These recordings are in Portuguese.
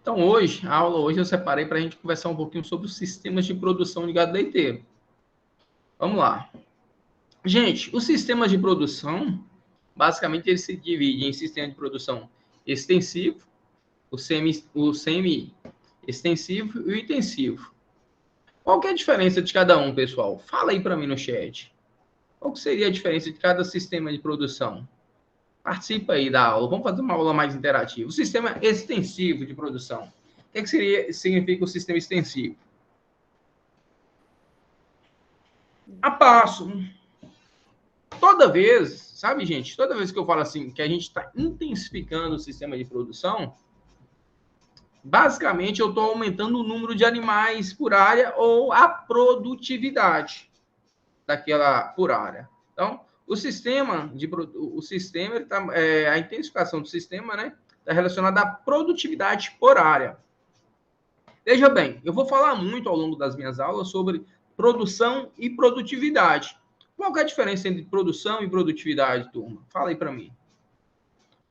Então, hoje, a aula hoje eu separei para a gente conversar um pouquinho sobre os sistemas de produção de gado leiteiro. Vamos lá. Gente, os sistemas de produção, basicamente, eles se dividem em sistema de produção extensivo, o semi-extensivo e o intensivo. Qual que é a diferença de cada um, pessoal? Fala aí para mim no chat. Qual que seria a diferença de cada sistema de produção? Participa aí da aula. Vamos fazer uma aula mais interativa. O sistema extensivo de produção. O que significa o sistema extensivo? A passo. Toda vez, sabe, gente? Toda vez que eu falo assim, que a gente está intensificando o sistema de produção, basicamente eu estou aumentando o número de animais por área ou a produtividade daquela por área. Então, o sistema a intensificação do sistema, né, está relacionada à produtividade por área. Veja bem, eu vou falar muito ao longo das minhas aulas sobre produção e produtividade. Qual é a diferença entre produção e produtividade, turma? Fala aí para mim.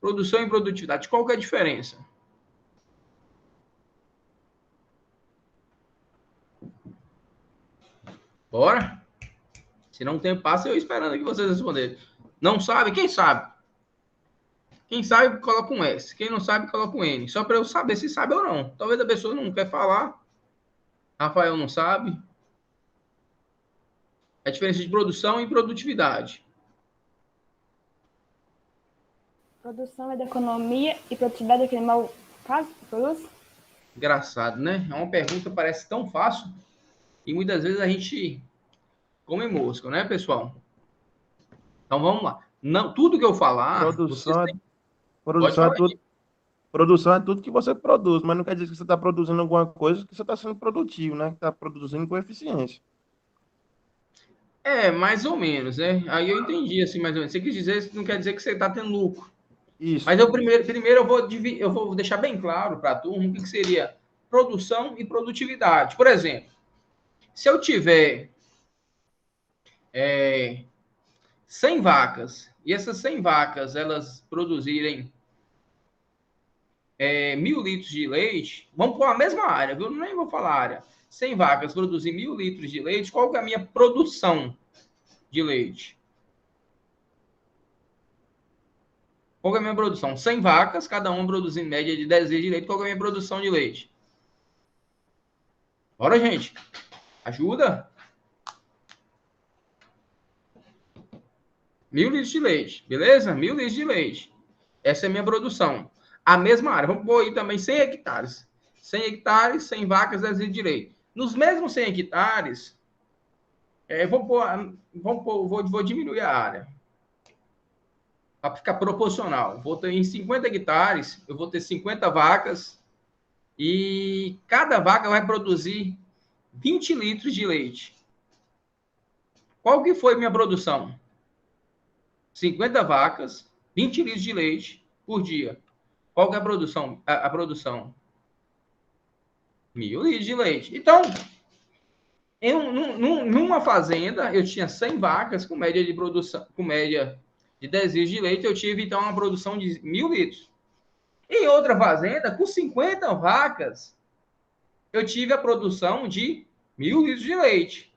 Produção e produtividade, qual é a diferença? Bora? Se não tem passo, eu esperando que vocês responderem. Não sabe? Quem sabe? Quem sabe, coloca um S. Quem não sabe, coloca um N. Só para eu saber se sabe ou não. Talvez a pessoa não quer falar. Rafael não sabe. A diferença de produção e produtividade. Produção é da economia e produtividade é que animal produz? Engraçado, né? É uma pergunta que parece tão fácil e muitas vezes a gente come mosca, né, pessoal? Então vamos lá. Não, tudo que eu falar, vocês Produção, têm... Pode produção é falar tudo, aí. produção é tudo que você produz, mas não quer dizer que você está produzindo alguma coisa que você está sendo produtivo, né? Que está produzindo com eficiência. É, mais ou menos, né? Aí eu entendi, assim, mais ou menos. Você quis dizer, não quer dizer que você está tendo lucro. Isso. Mas primeiro eu vou deixar bem claro para a turma o que seria produção e produtividade. Por exemplo, se eu tiver 100 vacas e essas 100 vacas elas produzirem 1.000 litros de leite, vamos pôr a mesma área, viu? Nem vou falar área. 100 vacas produzir 1.000 litros de leite, qual que é a minha produção de leite? Qual que é a minha produção? 100 vacas, cada uma produzindo em média de 10 litros de leite, qual que é a minha produção de leite? Bora, gente. Ajuda. 1.000 litros de leite, beleza? 1.000 litros de leite. Essa é a minha produção. A mesma área. Vamos pôr aí também 100 hectares. 100 hectares, 100 vacas, 10 litros de leite. Nos mesmos 100 hectares, vou diminuir a área. Para ficar proporcional. Vou ter em 50 hectares, eu vou ter 50 vacas e cada vaca vai produzir 20 litros de leite. Qual que foi minha produção? 50 vacas, 20 litros de leite por dia. Qual que é a produção? A produção? 1.000 litros de leite. Então, numa fazenda, eu tinha 100 vacas com média de produção, com média de 10 litros de leite, eu tive, então, uma produção de 1.000 litros. Em outra fazenda, com 50 vacas, eu tive a produção de 1.000 litros de leite.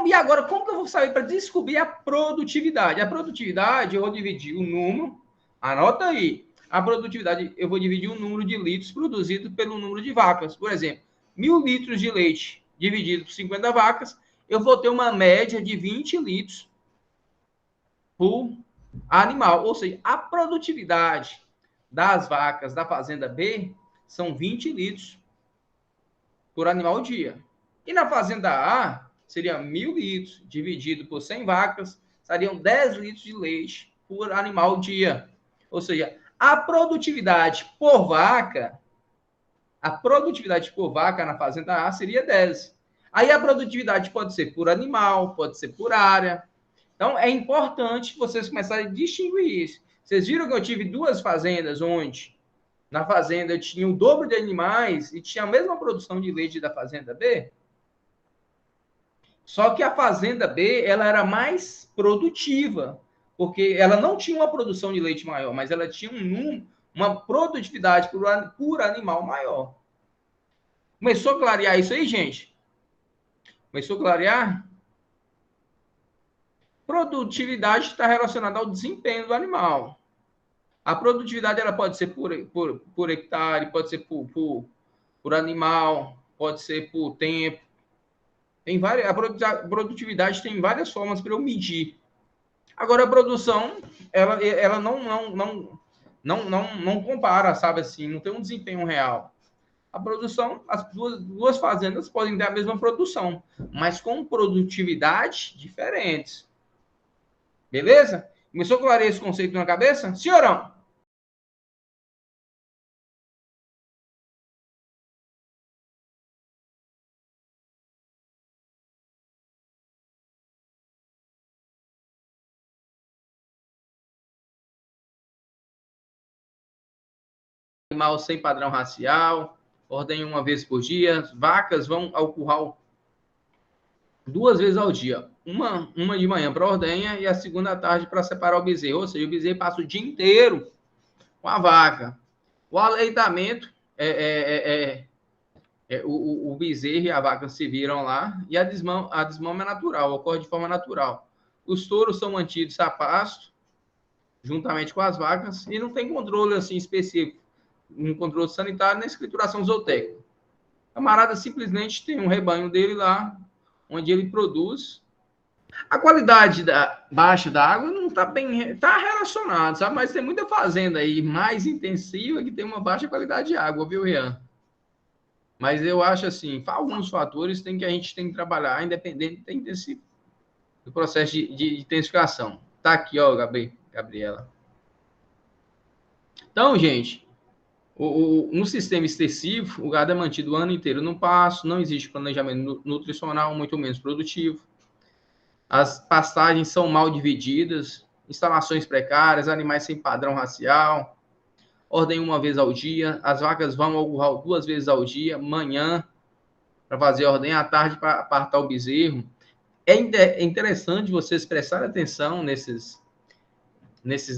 E agora, como que eu vou saber para descobrir a produtividade? A produtividade, eu vou dividir o número, anota aí, a produtividade, eu vou dividir o número de litros produzido pelo número de vacas. Por exemplo, 1.000 litros de leite dividido por 50 vacas, eu vou ter uma média de 20 litros por animal. Ou seja, a produtividade das vacas da fazenda B são 20 litros por animal dia. E na fazenda A, seria 1.000 litros dividido por 100 vacas, seriam 10 litros de leite por animal dia. Ou seja, a produtividade por vaca na fazenda A seria 10. Aí a produtividade pode ser por animal, pode ser por área. Então é importante vocês começarem a distinguir isso. Vocês viram que eu tive duas fazendas onde na fazenda eu tinha o dobro de animais e tinha a mesma produção de leite da fazenda B? Só que a fazenda B ela era mais produtiva, porque ela não tinha uma produção de leite maior, mas ela tinha uma produtividade por animal maior. Começou a clarear isso aí, gente? Começou a clarear? Produtividade está relacionada ao desempenho do animal. A produtividade ela pode ser por hectare, pode ser por animal, pode ser por tempo. Tem várias, a produtividade tem várias formas para eu medir. Agora, a produção, ela não compara, sabe assim, não tem um desempenho real. A produção, as duas fazendas podem ter a mesma produção, mas com produtividade diferentes. Beleza? Começou a clarear esse conceito na cabeça? Senhorão? Animal sem padrão racial, ordenha uma vez por dia, vacas vão ao curral 2 vezes ao dia, uma de manhã para ordenha e a segunda à tarde para separar o bezerro, ou seja, o bezerro passa o dia inteiro com a vaca. O aleitamento o bezerro e a vaca se viram lá e a desmama é natural, ocorre de forma natural. Os touros são mantidos a pasto juntamente com as vacas e não tem controle assim específico, um controle sanitário nem escrituração zootécnica. O camarada simplesmente tem um rebanho dele lá, onde ele produz. A qualidade baixa da água não está bem, está relacionado, sabe? Mas tem muita fazenda aí mais intensiva que tem uma baixa qualidade de água, viu, Rian? Mas eu acho assim, alguns fatores a gente tem que trabalhar, independente do processo de intensificação. Tá aqui, ó, Gabriela. Então, gente, no sistema extensivo, o gado é mantido o ano inteiro no pasto, não existe planejamento nutricional, muito menos produtivo. As pastagens são mal divididas, instalações precárias, animais sem padrão racial, ordem uma vez ao dia, as vacas vão ao curral 2 vezes ao dia, manhã para fazer a ordem, à tarde para apartar o bezerro. É interessante vocês prestarem atenção nesses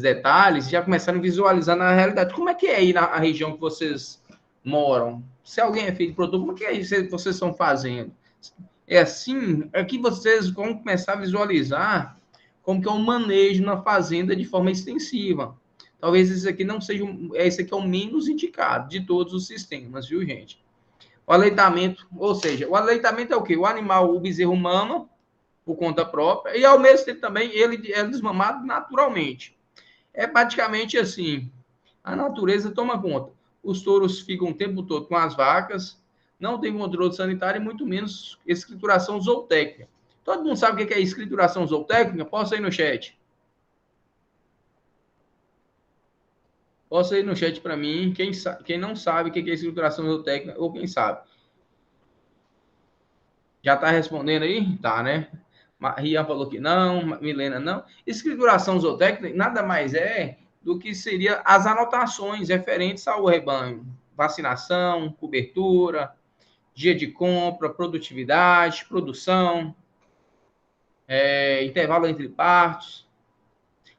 detalhes, já começaram a visualizar na realidade. Como é que é aí na região que vocês moram? Se alguém é filho de produtor, como é que é isso que vocês estão fazendo? É assim, é que vocês vão começar a visualizar como que é o manejo na fazenda de forma extensiva. Talvez esse aqui não seja, esse aqui é o menos indicado de todos os sistemas, viu, gente? O aleitamento, ou seja, o aleitamento é o quê? O animal, o bezerro mama por conta própria e ao mesmo tempo também ele é desmamado naturalmente. É praticamente assim, a natureza toma conta. Os touros ficam o tempo todo com as vacas, não tem controle sanitário e muito menos escrituração zootécnica. Todo mundo sabe o que é escrituração zootécnica? Posta aí no chat. Posta aí no chat para mim, quem não sabe o que é escrituração zootécnica ou quem sabe. Já está respondendo aí? Tá, né? Rian falou que não, Milena não. Escrituração zootécnica nada mais é do que seria as anotações referentes ao rebanho. Vacinação, cobertura, dia de compra, produtividade, produção, intervalo entre partos.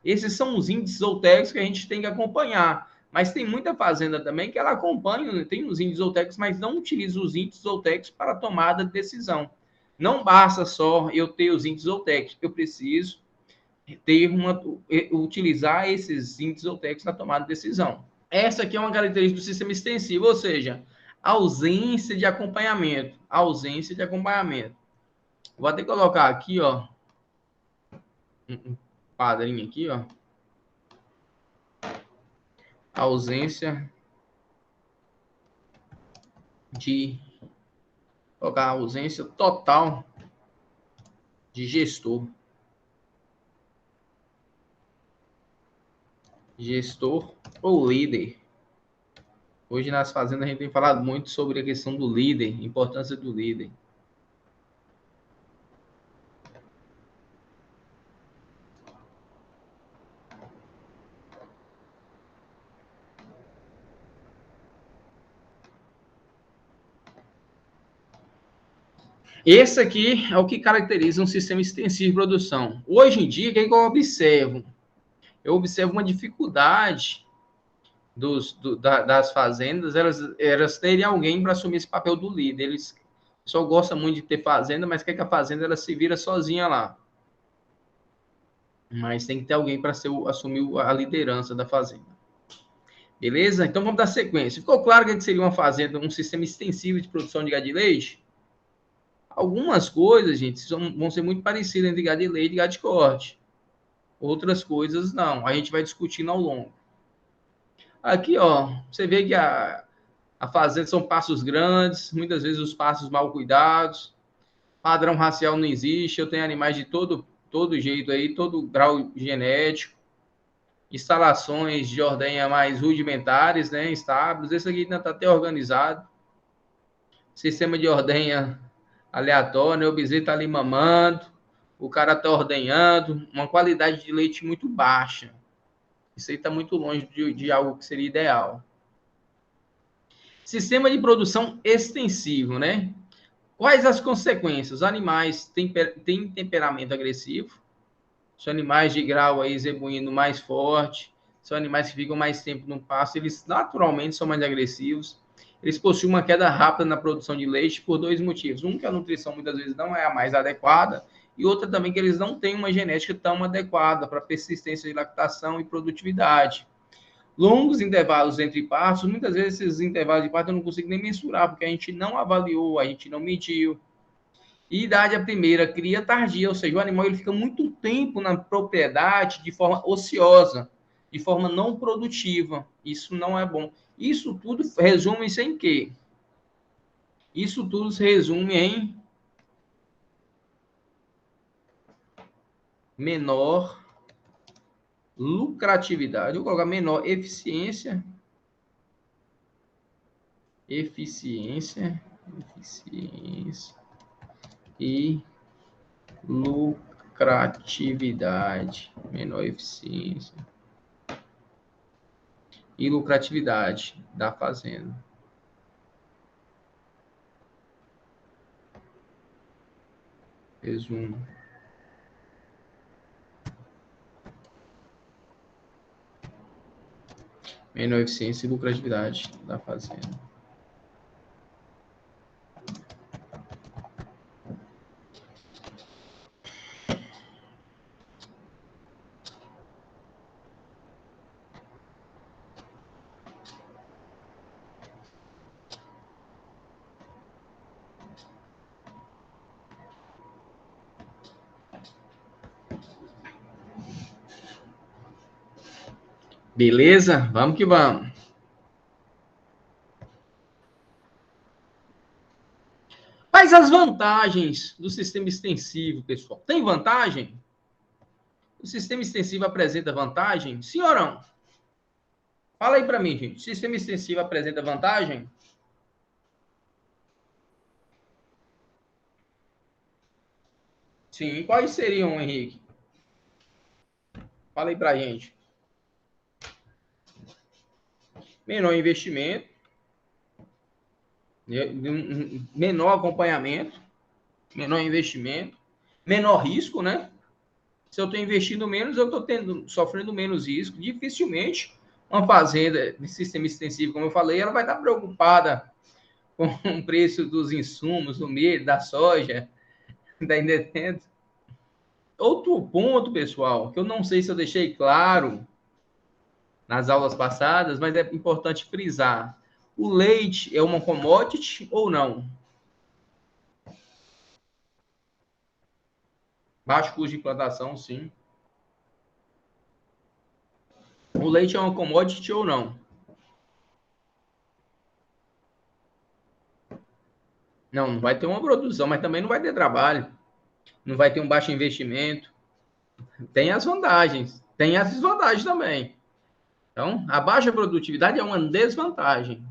Esses são os índices zootécnicos que a gente tem que acompanhar. Mas tem muita fazenda também que ela acompanha, tem os índices zootécnicos, mas não utiliza os índices zootécnicos para a tomada de decisão. Não basta só eu ter os índices zootécnicos, eu preciso utilizar esses índices zootécnicos na tomada de decisão. Essa aqui é uma característica do sistema extensivo, ou seja, ausência de acompanhamento. Ausência de acompanhamento. Vou até colocar aqui, ó, um quadrinho aqui, ó. Ausência de... colocar a ausência total de gestor. Gestor ou líder. Hoje nas fazendas a gente tem falado muito sobre a questão do líder, importância do líder. Esse aqui é o que caracteriza um sistema extensivo de produção. Hoje em dia, o que eu observo? Eu observo uma dificuldade das fazendas, elas teriam alguém para assumir esse papel do líder. Eles só gostam muito de ter fazenda, mas quer que a fazenda ela se vira sozinha lá. Mas tem que ter alguém para assumir a liderança da fazenda. Beleza? Então vamos dar sequência. Ficou claro que seria uma fazenda, um sistema extensivo de produção de gado de leite? Algumas coisas, gente, vão ser muito parecidas entre gado de leite e gado de corte. Outras coisas não. A gente vai discutindo ao longo. Aqui, ó, você vê que a fazenda são pastos grandes, muitas vezes os pastos mal cuidados, padrão racial não existe, eu tenho animais de todo jeito aí, todo grau genético, instalações de ordenha mais rudimentares, né, estábulos, esse aqui ainda está até organizado, sistema de ordenha aleatório, né, o bezerro está ali mamando, o cara está ordenhando, uma qualidade de leite muito baixa. Isso aí está muito longe de algo que seria ideal. Sistema de produção extensivo, né? Quais as consequências? Os animais têm temperamento agressivo, são animais de grau aí, zebuíno mais forte, são animais que ficam mais tempo no pasto, eles naturalmente são mais agressivos, eles possuem uma queda rápida na produção de leite por dois motivos. Um, que a nutrição muitas vezes não é a mais adequada, e outra também que eles não têm uma genética tão adequada para persistência de lactação e produtividade. Longos intervalos entre partos, muitas vezes esses intervalos de parto eu não consigo nem mensurar, porque a gente não avaliou, a gente não mediu. E idade a primeira, cria tardia, ou seja, o animal ele fica muito tempo na propriedade de forma ociosa, de forma não produtiva. Isso não é bom. Isso tudo resume-se em quê? Isso tudo se resume em menor lucratividade. Eu vou colocar menor eficiência e lucratividade. Menor eficiência e lucratividade da fazenda. Resumo. Menor eficiência e lucratividade da fazenda. Beleza? Vamos que vamos. Quais as vantagens do sistema extensivo, pessoal? Tem vantagem? O sistema extensivo apresenta vantagem? Sim ou não? Fala aí para mim, gente. O sistema extensivo apresenta vantagem? Sim. Quais seriam, Henrique? Fala aí para a gente. Menor investimento, menor acompanhamento, menor investimento, menor risco, né? Se eu estou investindo menos, eu estou sofrendo menos risco. Dificilmente uma fazenda de sistema extensivo, como eu falei, ela vai estar preocupada com o preço dos insumos, do milho, da soja, da entendendo? Outro ponto, pessoal, que eu não sei se eu deixei claro nas aulas passadas, mas é importante frisar. O leite é uma commodity ou não? Baixo custo de implantação, sim. O leite é uma commodity ou não? Não, não vai ter uma produção, mas também não vai ter trabalho. Não vai ter um baixo investimento. Tem as vantagens. Tem as desvantagens também. Então, a baixa produtividade é uma desvantagem.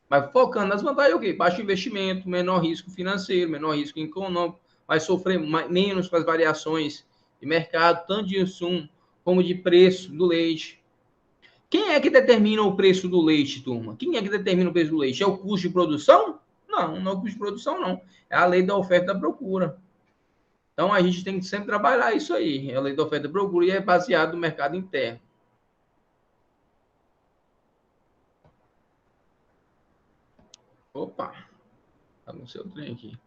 Mas focando nas vantagens, o quê? Baixo investimento, menor risco financeiro, menor risco econômico, vai sofrer menos com as variações de mercado, tanto de insumo como de preço do leite. Quem é que determina o preço do leite, turma? Quem é que determina o preço do leite? É o custo de produção? Não, não é o custo de produção, não. É a lei da oferta e da procura. Então, a gente tem que sempre trabalhar isso aí. É a lei da oferta e da procura e é baseado no mercado interno. Opa, tá no seu trem aqui.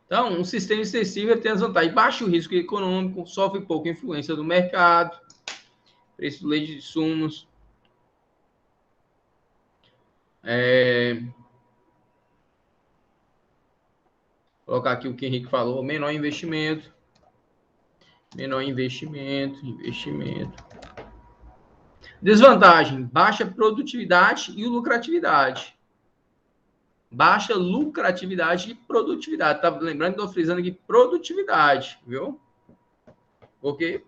Então, um sistema extensível tem as vantagens. Baixo risco econômico, sofre pouca influência do mercado, preço do leite de insumos. Vou colocar aqui o que o Henrique falou, menor investimento. Desvantagem, baixa produtividade e lucratividade. Baixa lucratividade e produtividade. Tá lembrando que estou frisando aqui produtividade, viu? Porque,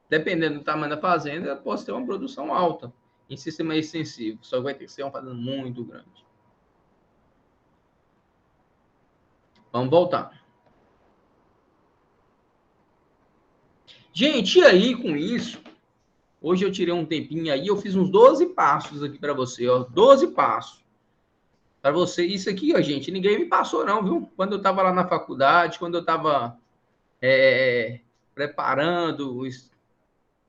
dependendo do tamanho da fazenda, eu posso ter uma produção alta em sistema extensivo. Só vai ter que ser uma fazenda muito grande. Vamos voltar. Gente, e aí com isso, hoje eu tirei um tempinho aí, eu fiz uns 12 passos aqui para você, ó, 12 passos. Para você, isso aqui, ó, gente, ninguém me passou não, viu? Quando eu estava lá na faculdade, quando eu estava preparando,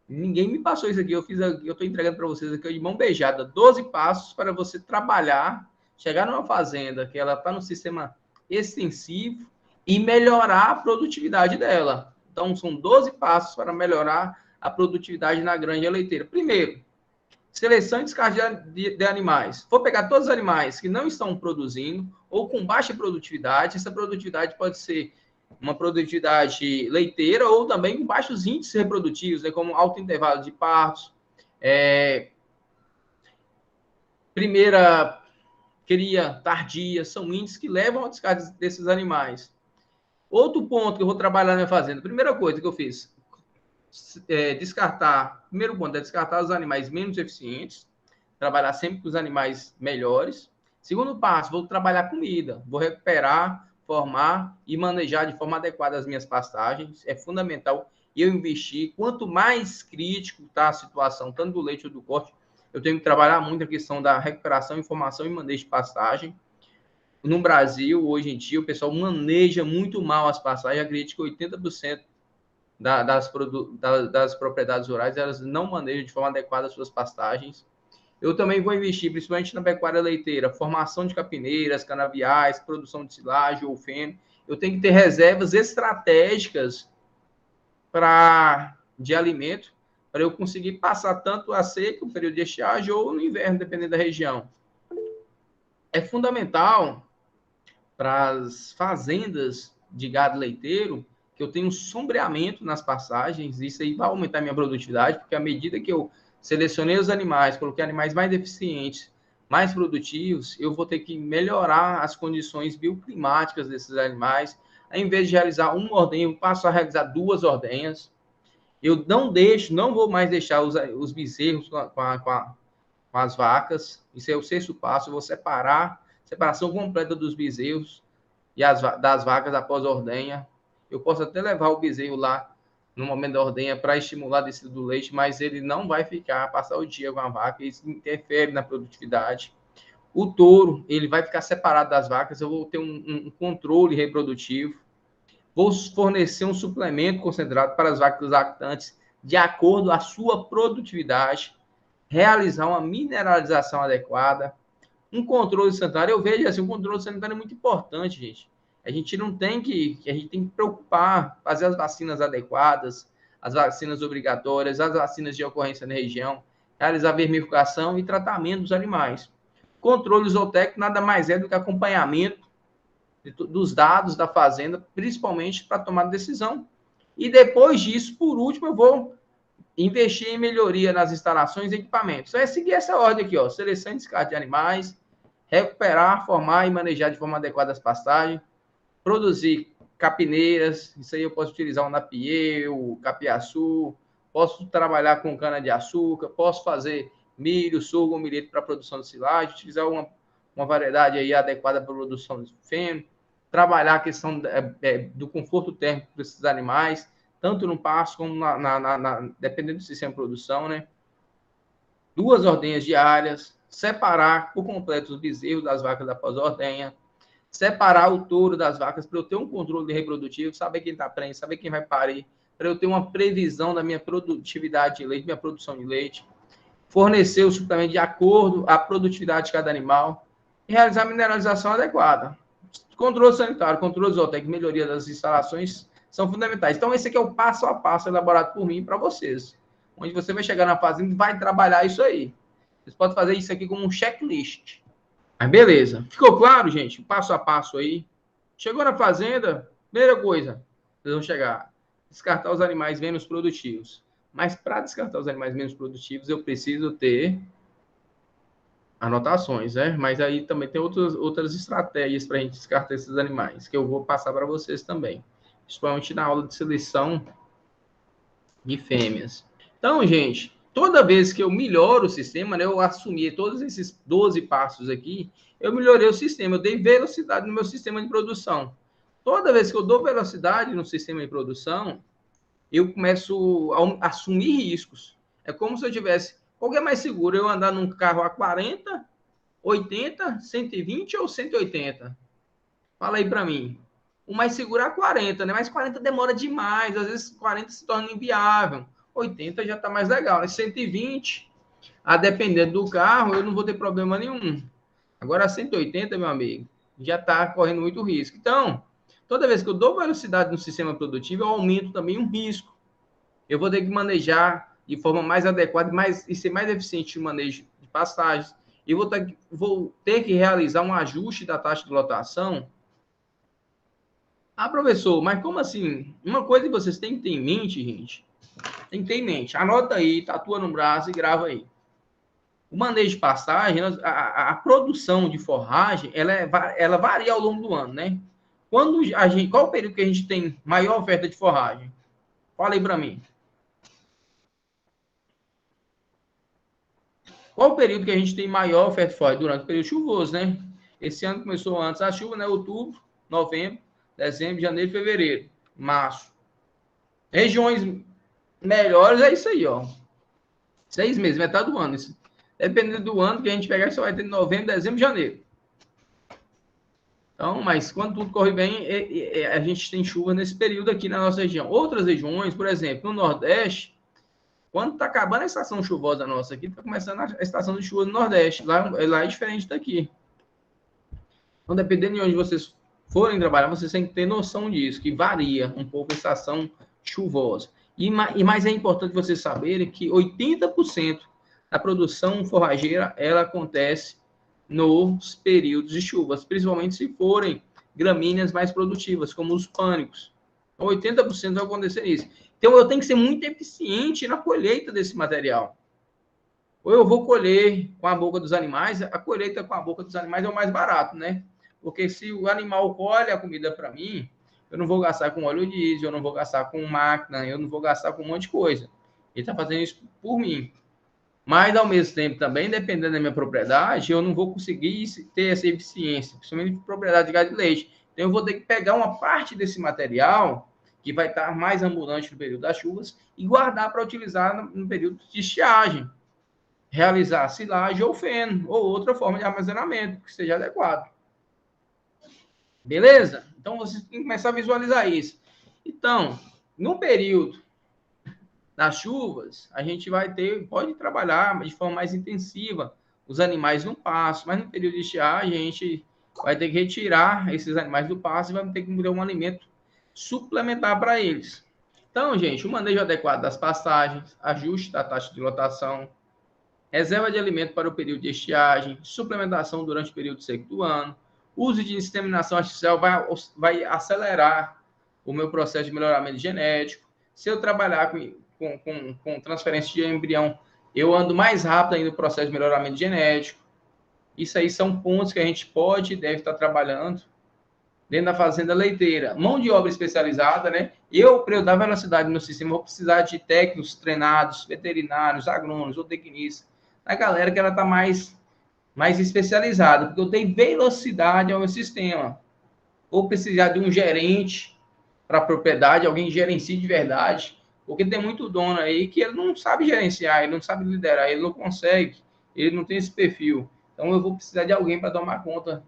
ninguém me passou isso aqui, eu estou entregando para vocês aqui de mão beijada, 12 passos para você trabalhar, chegar numa fazenda que ela está no sistema extensivo e melhorar a produtividade dela. Então, são 12 passos para melhorar a produtividade na granja leiteira. Primeiro, seleção e descarte de animais. Vou pegar todos os animais que não estão produzindo ou com baixa produtividade. Essa produtividade pode ser uma produtividade leiteira ou também com baixos índices reprodutivos, né, como alto intervalo de partos, primeira cria tardia, são índices que levam ao descarte desses animais. Outro ponto que eu vou trabalhar na minha fazenda, primeira coisa que eu fiz, descartar, primeiro ponto é descartar os animais menos eficientes, trabalhar sempre com os animais melhores. Segundo passo, vou trabalhar comida, vou recuperar, formar e manejar de forma adequada as minhas pastagens. É fundamental eu investir. Quanto mais crítico está a situação, tanto do leite ou do corte, eu tenho que trabalhar muito a questão da recuperação, informação e manejo de pastagem. No Brasil, hoje em dia, o pessoal maneja muito mal as pastagens. Acredito que 80% das propriedades rurais, elas não manejam de forma adequada as suas pastagens. Eu também vou investir, principalmente na pecuária leiteira, formação de capineiras, canaviais, produção de silagem ou feno. Eu tenho que ter reservas estratégicas de alimento para eu conseguir passar tanto a seca, o período de estiagem, ou no inverno, dependendo da região. É fundamental para as fazendas de gado leiteiro que eu tenha um sombreamento nas passagens. Isso aí vai aumentar minha produtividade, porque à medida que eu selecionei os animais, coloquei animais mais eficientes, mais produtivos, eu vou ter que melhorar as condições bioclimáticas desses animais. Ao invés de realizar uma ordenha, eu passo a realizar 2 ordenhas. Eu não vou mais deixar os bezerros com as vacas. Isso é o 6º passo. Eu vou separação completa dos bezerros e das vacas após a ordenha. Eu posso até levar o bezerro lá no momento da ordenha para estimular a descida do leite, mas ele não vai passar o dia com a vaca, isso interfere na produtividade. O touro, ele vai ficar separado das vacas, eu vou ter um controle reprodutivo. Vou fornecer um suplemento concentrado para as vacas lactantes de acordo com a sua produtividade, realizar uma mineralização adequada, um controle sanitário. Eu vejo assim, um controle sanitário é muito importante, gente. A gente tem que preocupar, fazer as vacinas adequadas, as vacinas obrigatórias, as vacinas de ocorrência na região, realizar vermifugação e tratamento dos animais. Controle zootécnico nada mais é do que acompanhamento dos dados da fazenda, principalmente para tomar decisão. E depois disso, por último, eu vou investir em melhoria nas instalações e equipamentos. Então, é seguir essa ordem aqui, ó, seleção e descarte de animais, recuperar, formar e manejar de forma adequada as pastagens, produzir capineiras, isso aí eu posso utilizar o napier, o capiaçu, posso trabalhar com cana-de-açúcar, posso fazer milho, sorgo, milheto para produção de silagem, utilizar uma variedade aí adequada para a produção de feno, trabalhar a questão do conforto térmico desses animais, tanto no pasto como dependendo do sistema de produção, né? 2 ordenhas diárias, separar por completo os bezerros das vacas após a ordenha, separar o touro das vacas para eu ter um controle reprodutivo, saber quem está prenhe, saber quem vai parir, para eu ter uma previsão da minha produtividade de leite, minha produção de leite, fornecer o suplemento de acordo à produtividade de cada animal, e realizar a mineralização adequada. Controle sanitário, controle zootécnico, melhoria das instalações são fundamentais. Então, esse aqui é o passo a passo elaborado por mim para vocês, onde você vai chegar na fazenda e vai trabalhar isso aí. Vocês podem fazer isso aqui como um checklist. Mas beleza. Ficou claro, gente? Passo a passo aí. Chegou na fazenda, primeira coisa, vocês vão chegar, descartar os animais menos produtivos. Mas para descartar os animais menos produtivos, eu preciso ter anotações, né? Mas aí também tem outras estratégias para a gente descartar esses animais, que eu vou passar para vocês também, principalmente na aula de seleção de fêmeas. Então, gente, toda vez que eu melhoro o sistema, né, eu assumi todos esses 12 passos aqui, eu melhorei o sistema, eu dei velocidade no meu sistema de produção. Toda vez que eu dou velocidade no sistema de produção, eu começo a assumir riscos. É como se eu tivesse... Qual que é mais seguro? Eu andar num carro a 40, 80, 120 ou 180? Fala aí para mim. O mais seguro é a 40, né? Mas 40 demora demais. Às vezes 40 se torna inviável. 80 já está mais legal. 120, a depender do carro, eu não vou ter problema nenhum. Agora 180, meu amigo, já está correndo muito risco. Então, toda vez que eu dou velocidade no sistema produtivo, eu aumento também um risco. Eu vou ter que manejar de forma mais adequada e ser mais eficiente no manejo de pastagens. E vou ter que realizar um ajuste da taxa de lotação. Ah, professor, mas como assim? Uma coisa que vocês têm que ter em mente, gente, tem que ter em mente. Anota aí, tatua no braço e grava aí. O manejo de pastagem, a produção de forragem, ela varia ao longo do ano, né? Qual o período que a gente tem maior oferta de forragem? Fala aí para mim. Qual o período que a gente tem maior oferta de forragem? Durante o período chuvoso, né? Esse ano começou antes a chuva, né? Outubro, novembro, dezembro, janeiro, fevereiro, março. Regiões melhores é isso aí, ó. 6 meses, metade do ano. Dependendo do ano que a gente pegar, só vai ter novembro, dezembro, janeiro. Então, mas quando tudo corre bem, a gente tem chuva nesse período aqui na nossa região. Outras regiões, por exemplo, no Nordeste, quando está acabando a estação chuvosa nossa aqui, está começando a estação de chuva no Nordeste. Lá é diferente daqui. Então, dependendo de onde vocês forem trabalhar, vocês têm que ter noção disso, que varia um pouco a estação chuvosa. E mais é importante vocês saberem que 80% da produção forrageira, ela acontece nos períodos de chuvas, principalmente se forem gramíneas mais produtivas, como os pânicos. Então, 80% vai acontecer isso. Então, eu tenho que ser muito eficiente na colheita desse material. Ou eu vou colher com a boca dos animais, a colheita com a boca dos animais é o mais barato, né? Porque se o animal colhe a comida para mim, eu não vou gastar com óleo diesel, eu não vou gastar com máquina, eu não vou gastar com um monte de coisa. Ele está fazendo isso por mim. Mas, ao mesmo tempo, também, dependendo da minha propriedade, eu não vou conseguir ter essa eficiência, principalmente propriedade de gado de leite. Então, eu vou ter que pegar uma parte desse material, que vai estar mais abundante no período das chuvas, e guardar para utilizar no período de estiagem. Realizar silagem ou feno, ou outra forma de armazenamento que seja adequado. Beleza? Então, vocês têm que começar a visualizar isso. Então, no período das chuvas, a gente pode trabalhar de forma mais intensiva os animais no pasto, mas no período de estiagem, a gente vai ter que retirar esses animais do pasto e vai ter que dar um alimento suplementar para eles. Então, gente, o manejo adequado das pastagens, ajuste da taxa de lotação, reserva de alimento para o período de estiagem, suplementação durante o período seco do ano, uso de inseminação artificial vai acelerar o meu processo de melhoramento genético. Se eu trabalhar com transferência de embrião, eu ando mais rápido ainda no processo de melhoramento genético. Isso aí são pontos que a gente pode e deve estar trabalhando dentro da fazenda leiteira. Mão de obra especializada, né? Para eu dar velocidade no meu sistema, vou precisar de técnicos treinados, veterinários, agrônomos ou tecnistas. A galera que ela está mais especializada, porque eu tenho velocidade ao meu sistema. Ou precisar de um gerente para a propriedade, alguém que gerencie de verdade, porque tem muito dono aí que ele não sabe gerenciar, ele não sabe liderar, ele não consegue, ele não tem esse perfil. Então, eu vou precisar de alguém para tomar conta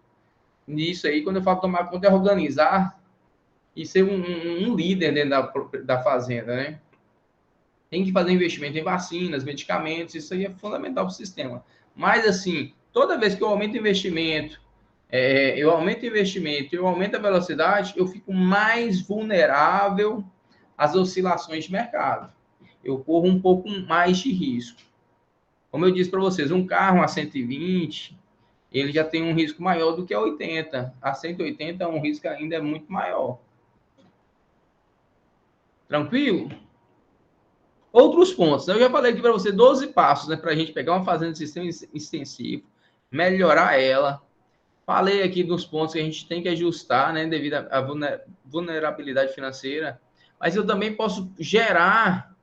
nisso aí. Quando eu falo tomar conta, é organizar e ser um líder dentro da fazenda, né? Tem que fazer investimento em vacinas, medicamentos, isso aí é fundamental para o sistema. Mas, assim, toda vez que eu aumento o investimento, eu aumento o investimento, eu aumento a velocidade, eu fico mais vulnerável às oscilações de mercado. Eu corro um pouco mais de risco. Como eu disse para vocês, um carro a 120, ele já tem um risco maior do que a 80. A 180 um risco ainda é muito maior. Tranquilo? Outros pontos. Eu já falei aqui para você 12 passos, né, para a gente pegar uma fazenda de sistema extensivo, melhorar ela. Falei aqui dos pontos que a gente tem que ajustar, né, devido à vulnerabilidade financeira. Mas eu também posso gerar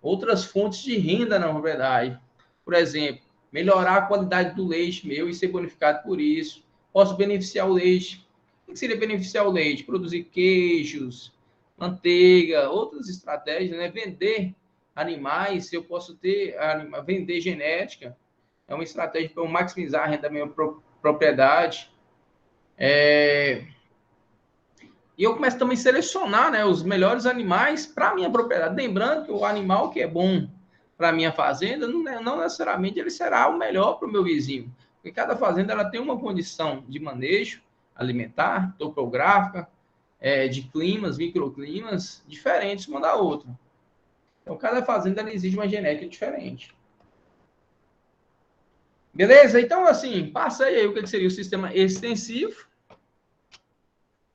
outras fontes de renda na propriedade. Por exemplo, melhorar a qualidade do leite meu e ser bonificado por isso. Posso beneficiar o leite. O que seria beneficiar o leite? Produzir queijos, manteiga, outras estratégias, né? Vender animais, eu posso vender genética. É uma estratégia para eu maximizar a renda da minha propriedade. E eu começo também a selecionar, né, os melhores animais para a minha propriedade. Lembrando que o animal que é bom para a minha fazenda, não necessariamente ele será o melhor para o meu vizinho. Porque cada fazenda ela tem uma condição de manejo alimentar, topográfica, de climas, microclimas, diferentes uma da outra. Então, cada fazenda ela exige uma genética diferente. Beleza? Então, assim, passei aí o que seria o sistema extensivo.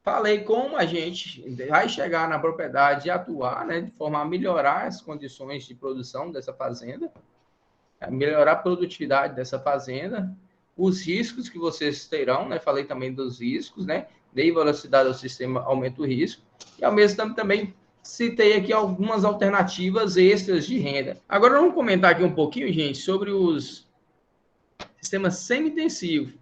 Falei como a gente vai chegar na propriedade e atuar, né, de forma a melhorar as condições de produção dessa fazenda, melhorar a produtividade dessa fazenda, os riscos que vocês terão, né? Falei também dos riscos, né? Dei velocidade ao sistema, aumenta o risco, e ao mesmo tempo também citei aqui algumas alternativas extras de renda. Agora vamos comentar aqui um pouquinho, gente, sobre os sistemas semi-intensivos.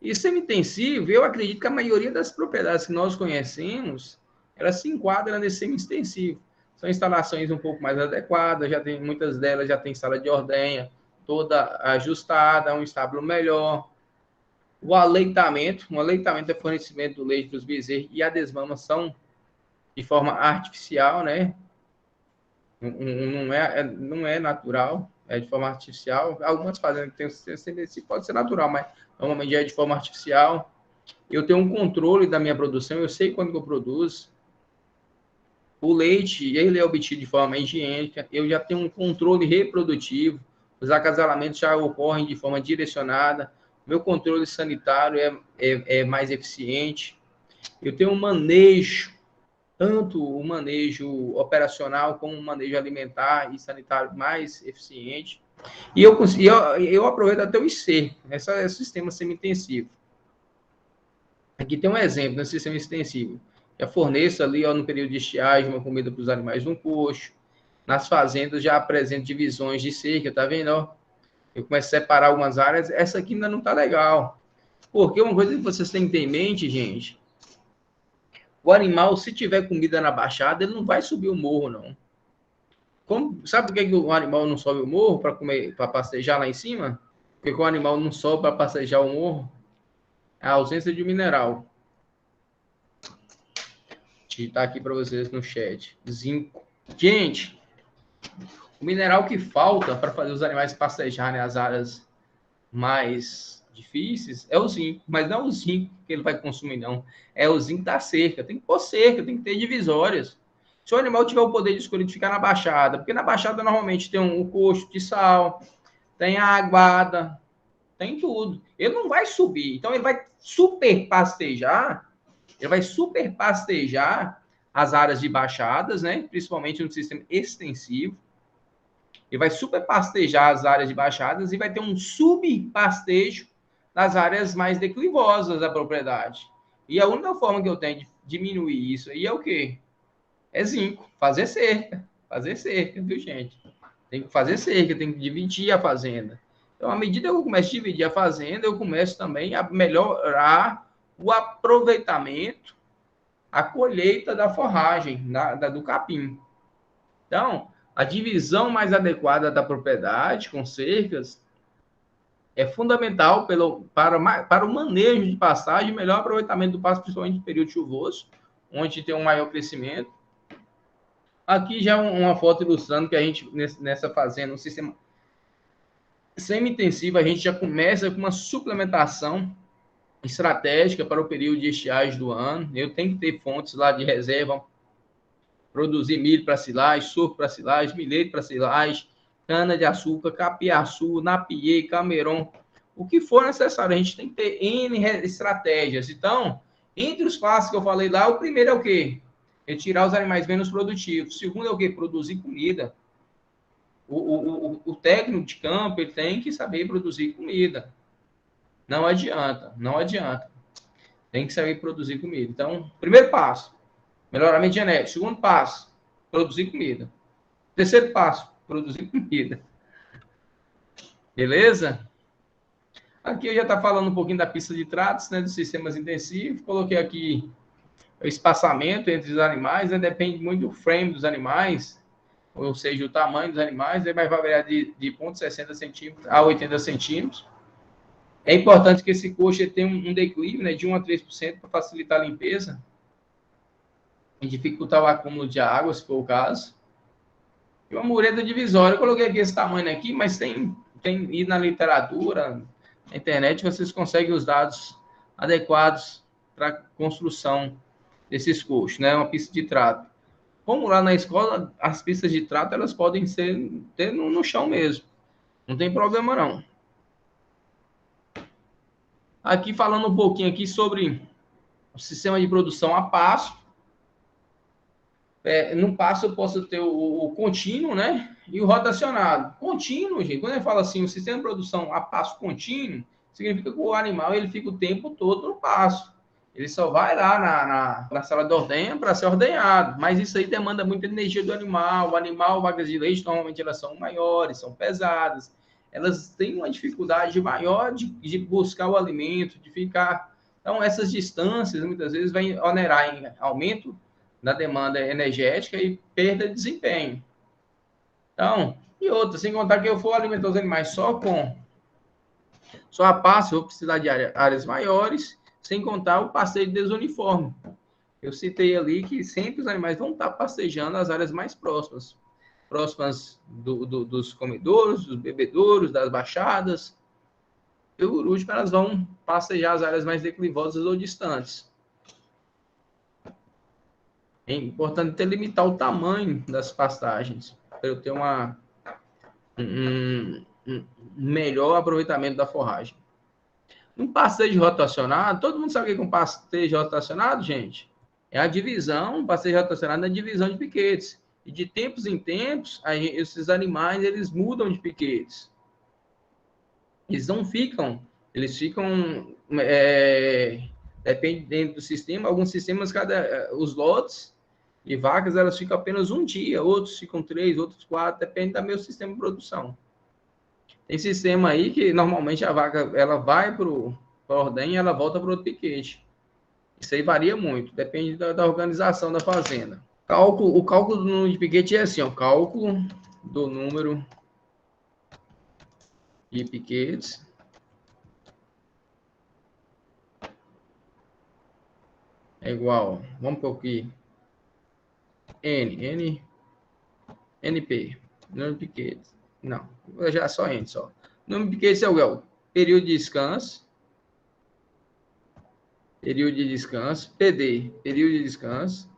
E semi-intensivo, eu acredito que a maioria das propriedades que nós conhecemos, elas se enquadram nesse semi-intensivo. São instalações um pouco mais adequadas, muitas delas já tem sala de ordenha toda ajustada, um estábulo melhor. O aleitamento é fornecimento do leite para os bezerros e a desmama são de forma artificial, né? Não é natural, é de forma artificial. Algumas fazendas têm semi-intensivo, pode ser natural, mas normalmente é de forma artificial. Eu tenho um controle da minha produção, eu sei quando eu produzo. O leite, ele é obtido de forma higiênica, eu já tenho um controle reprodutivo, os acasalamentos já ocorrem de forma direcionada, meu controle sanitário é mais eficiente, eu tenho um manejo, tanto o manejo operacional como o manejo alimentar e sanitário mais eficiente. E eu aproveito até o IC, esse é o sistema semi-intensivo. Aqui tem um exemplo no sistema extensivo. Já forneço ali, ó, no período de estiagem, uma comida para os animais no coxo. Nas fazendas já apresento divisões de cerca, tá vendo? Ó? Eu começo a separar algumas áreas. Essa aqui ainda não tá legal. Porque uma coisa que vocês têm que ter em mente, gente, o animal, se tiver comida na baixada, ele não vai subir o morro, não. Sabe por que o animal não sobe o morro para comer, para passejar lá em cima? Porque o animal não sobe para passejar o morro? É a ausência de mineral. Digitar aqui para vocês no chat. Zinco. Gente, o mineral que falta para fazer os animais passejarem nas áreas mais difíceis é o zinco. Mas não é o zinco que ele vai consumir, não. É o zinco da cerca. Tem que pôr cerca, tem que ter divisórias. Se o animal tiver o poder de escolher de ficar na baixada, porque na baixada normalmente tem um coxo de sal, tem a aguada, tem tudo. Ele não vai subir. Então ele vai super pastejar. Ele vai super pastejar as áreas de baixadas, né? Principalmente no sistema extensivo. Ele vai super pastejar as áreas de baixadas e vai ter um subpastejo nas áreas mais declivosas da propriedade. E a única forma que eu tenho de diminuir isso aí é o quê? É zinco, fazer cerca, viu, gente? Tem que fazer cerca, tem que dividir a fazenda. Então, à medida que eu começo a dividir a fazenda, eu começo também a melhorar o aproveitamento, a colheita da forragem, do capim. Então, a divisão mais adequada da propriedade, com cercas, é fundamental para o manejo de pastagem e melhor aproveitamento do pasto, principalmente no período chuvoso, onde tem um maior crescimento. Aqui já uma foto ilustrando que a gente, nessa fazenda, um sistema semi-intensivo, a gente já começa com uma suplementação estratégica para o período de estiagem do ano. Eu tenho que ter fontes lá de reserva, produzir milho para silagem, sorgo para silagem, milheto para silagem, cana-de-açúcar, capiaçu, napier, cameron, o que for necessário. A gente tem que ter N estratégias. Então, entre os passos que eu falei lá, o primeiro é o quê? Retirar os animais menos produtivos. O segundo é o quê? Produzir comida. O técnico de campo, ele tem que saber produzir comida. Não adianta, não adianta. Tem que saber produzir comida. Então, primeiro passo, melhoramento genético. Segundo passo, produzir comida. Terceiro passo, produzir comida. Beleza? Aqui eu já está falando um pouquinho da pista de tratos, né, dos sistemas intensivos. Coloquei aqui o espaçamento entre os animais, né, depende muito do frame dos animais, ou seja, o tamanho dos animais, vai variar de 0,60 centímetros a 80 centímetros. É importante que esse coxo tenha um declive, né, de 1 a 3% para facilitar a limpeza e dificultar o acúmulo de água, se for o caso. E uma mureta divisória, eu coloquei aqui esse tamanho aqui, mas tem ido na literatura, na internet, vocês conseguem os dados adequados para a construção desses coxos, né, uma pista de trato. Como lá na escola, as pistas de trato, elas podem ser no chão mesmo. Não tem problema, não. Aqui falando um pouquinho aqui sobre o sistema de produção a pasto. No pasto eu posso ter o contínuo, né? E o rotacionado. Contínuo, gente, quando eu falo assim, o sistema de produção a pasto contínuo, significa que o animal ele fica o tempo todo no pasto. Ele só vai lá na sala de ordenha para ser ordenhado. Mas isso aí demanda muita energia do animal. O animal, vacas de leite, normalmente elas são maiores, são pesadas. Elas têm uma dificuldade maior de buscar o alimento, de ficar... Então, essas distâncias, muitas vezes, vai onerar em aumento da demanda energética e perda de desempenho. Então, e outra, sem contar que eu for alimentar os animais só a pasto, eu vou precisar de áreas maiores, sem contar o passeio desuniforme. Eu citei ali que sempre os animais vão estar pastejando as áreas mais próximas dos comedouros, dos bebedouros, das baixadas. E por último, elas vão pastejar as áreas mais declivosas ou distantes. É importante limitar o tamanho das pastagens, para eu ter um melhor aproveitamento da forragem. Um pastejo rotacionado, todo mundo sabe o que é um pastejo rotacionado, gente? É a divisão, um pastejo rotacionado é a divisão de piquetes. E de tempos em tempos, esses animais, eles mudam de piquetes. Eles não ficam, eles ficam, dependendo do sistema, alguns sistemas, os lotes de vacas, elas ficam apenas um dia, outros ficam 3, outros 4, depende do meu sistema de produção. Tem sistema aí que, normalmente, a vaca, ela vai para a ordenha e ela volta para outro piquete. Isso aí varia muito, depende da organização da fazenda. O cálculo do número de piquete é assim, ó, cálculo do número de piquetes é igual, vamos pôr aqui, NP, número de piquetes. Não, já só N, só. Número de piquetes é igual, período de descanso, PD, período de descanso,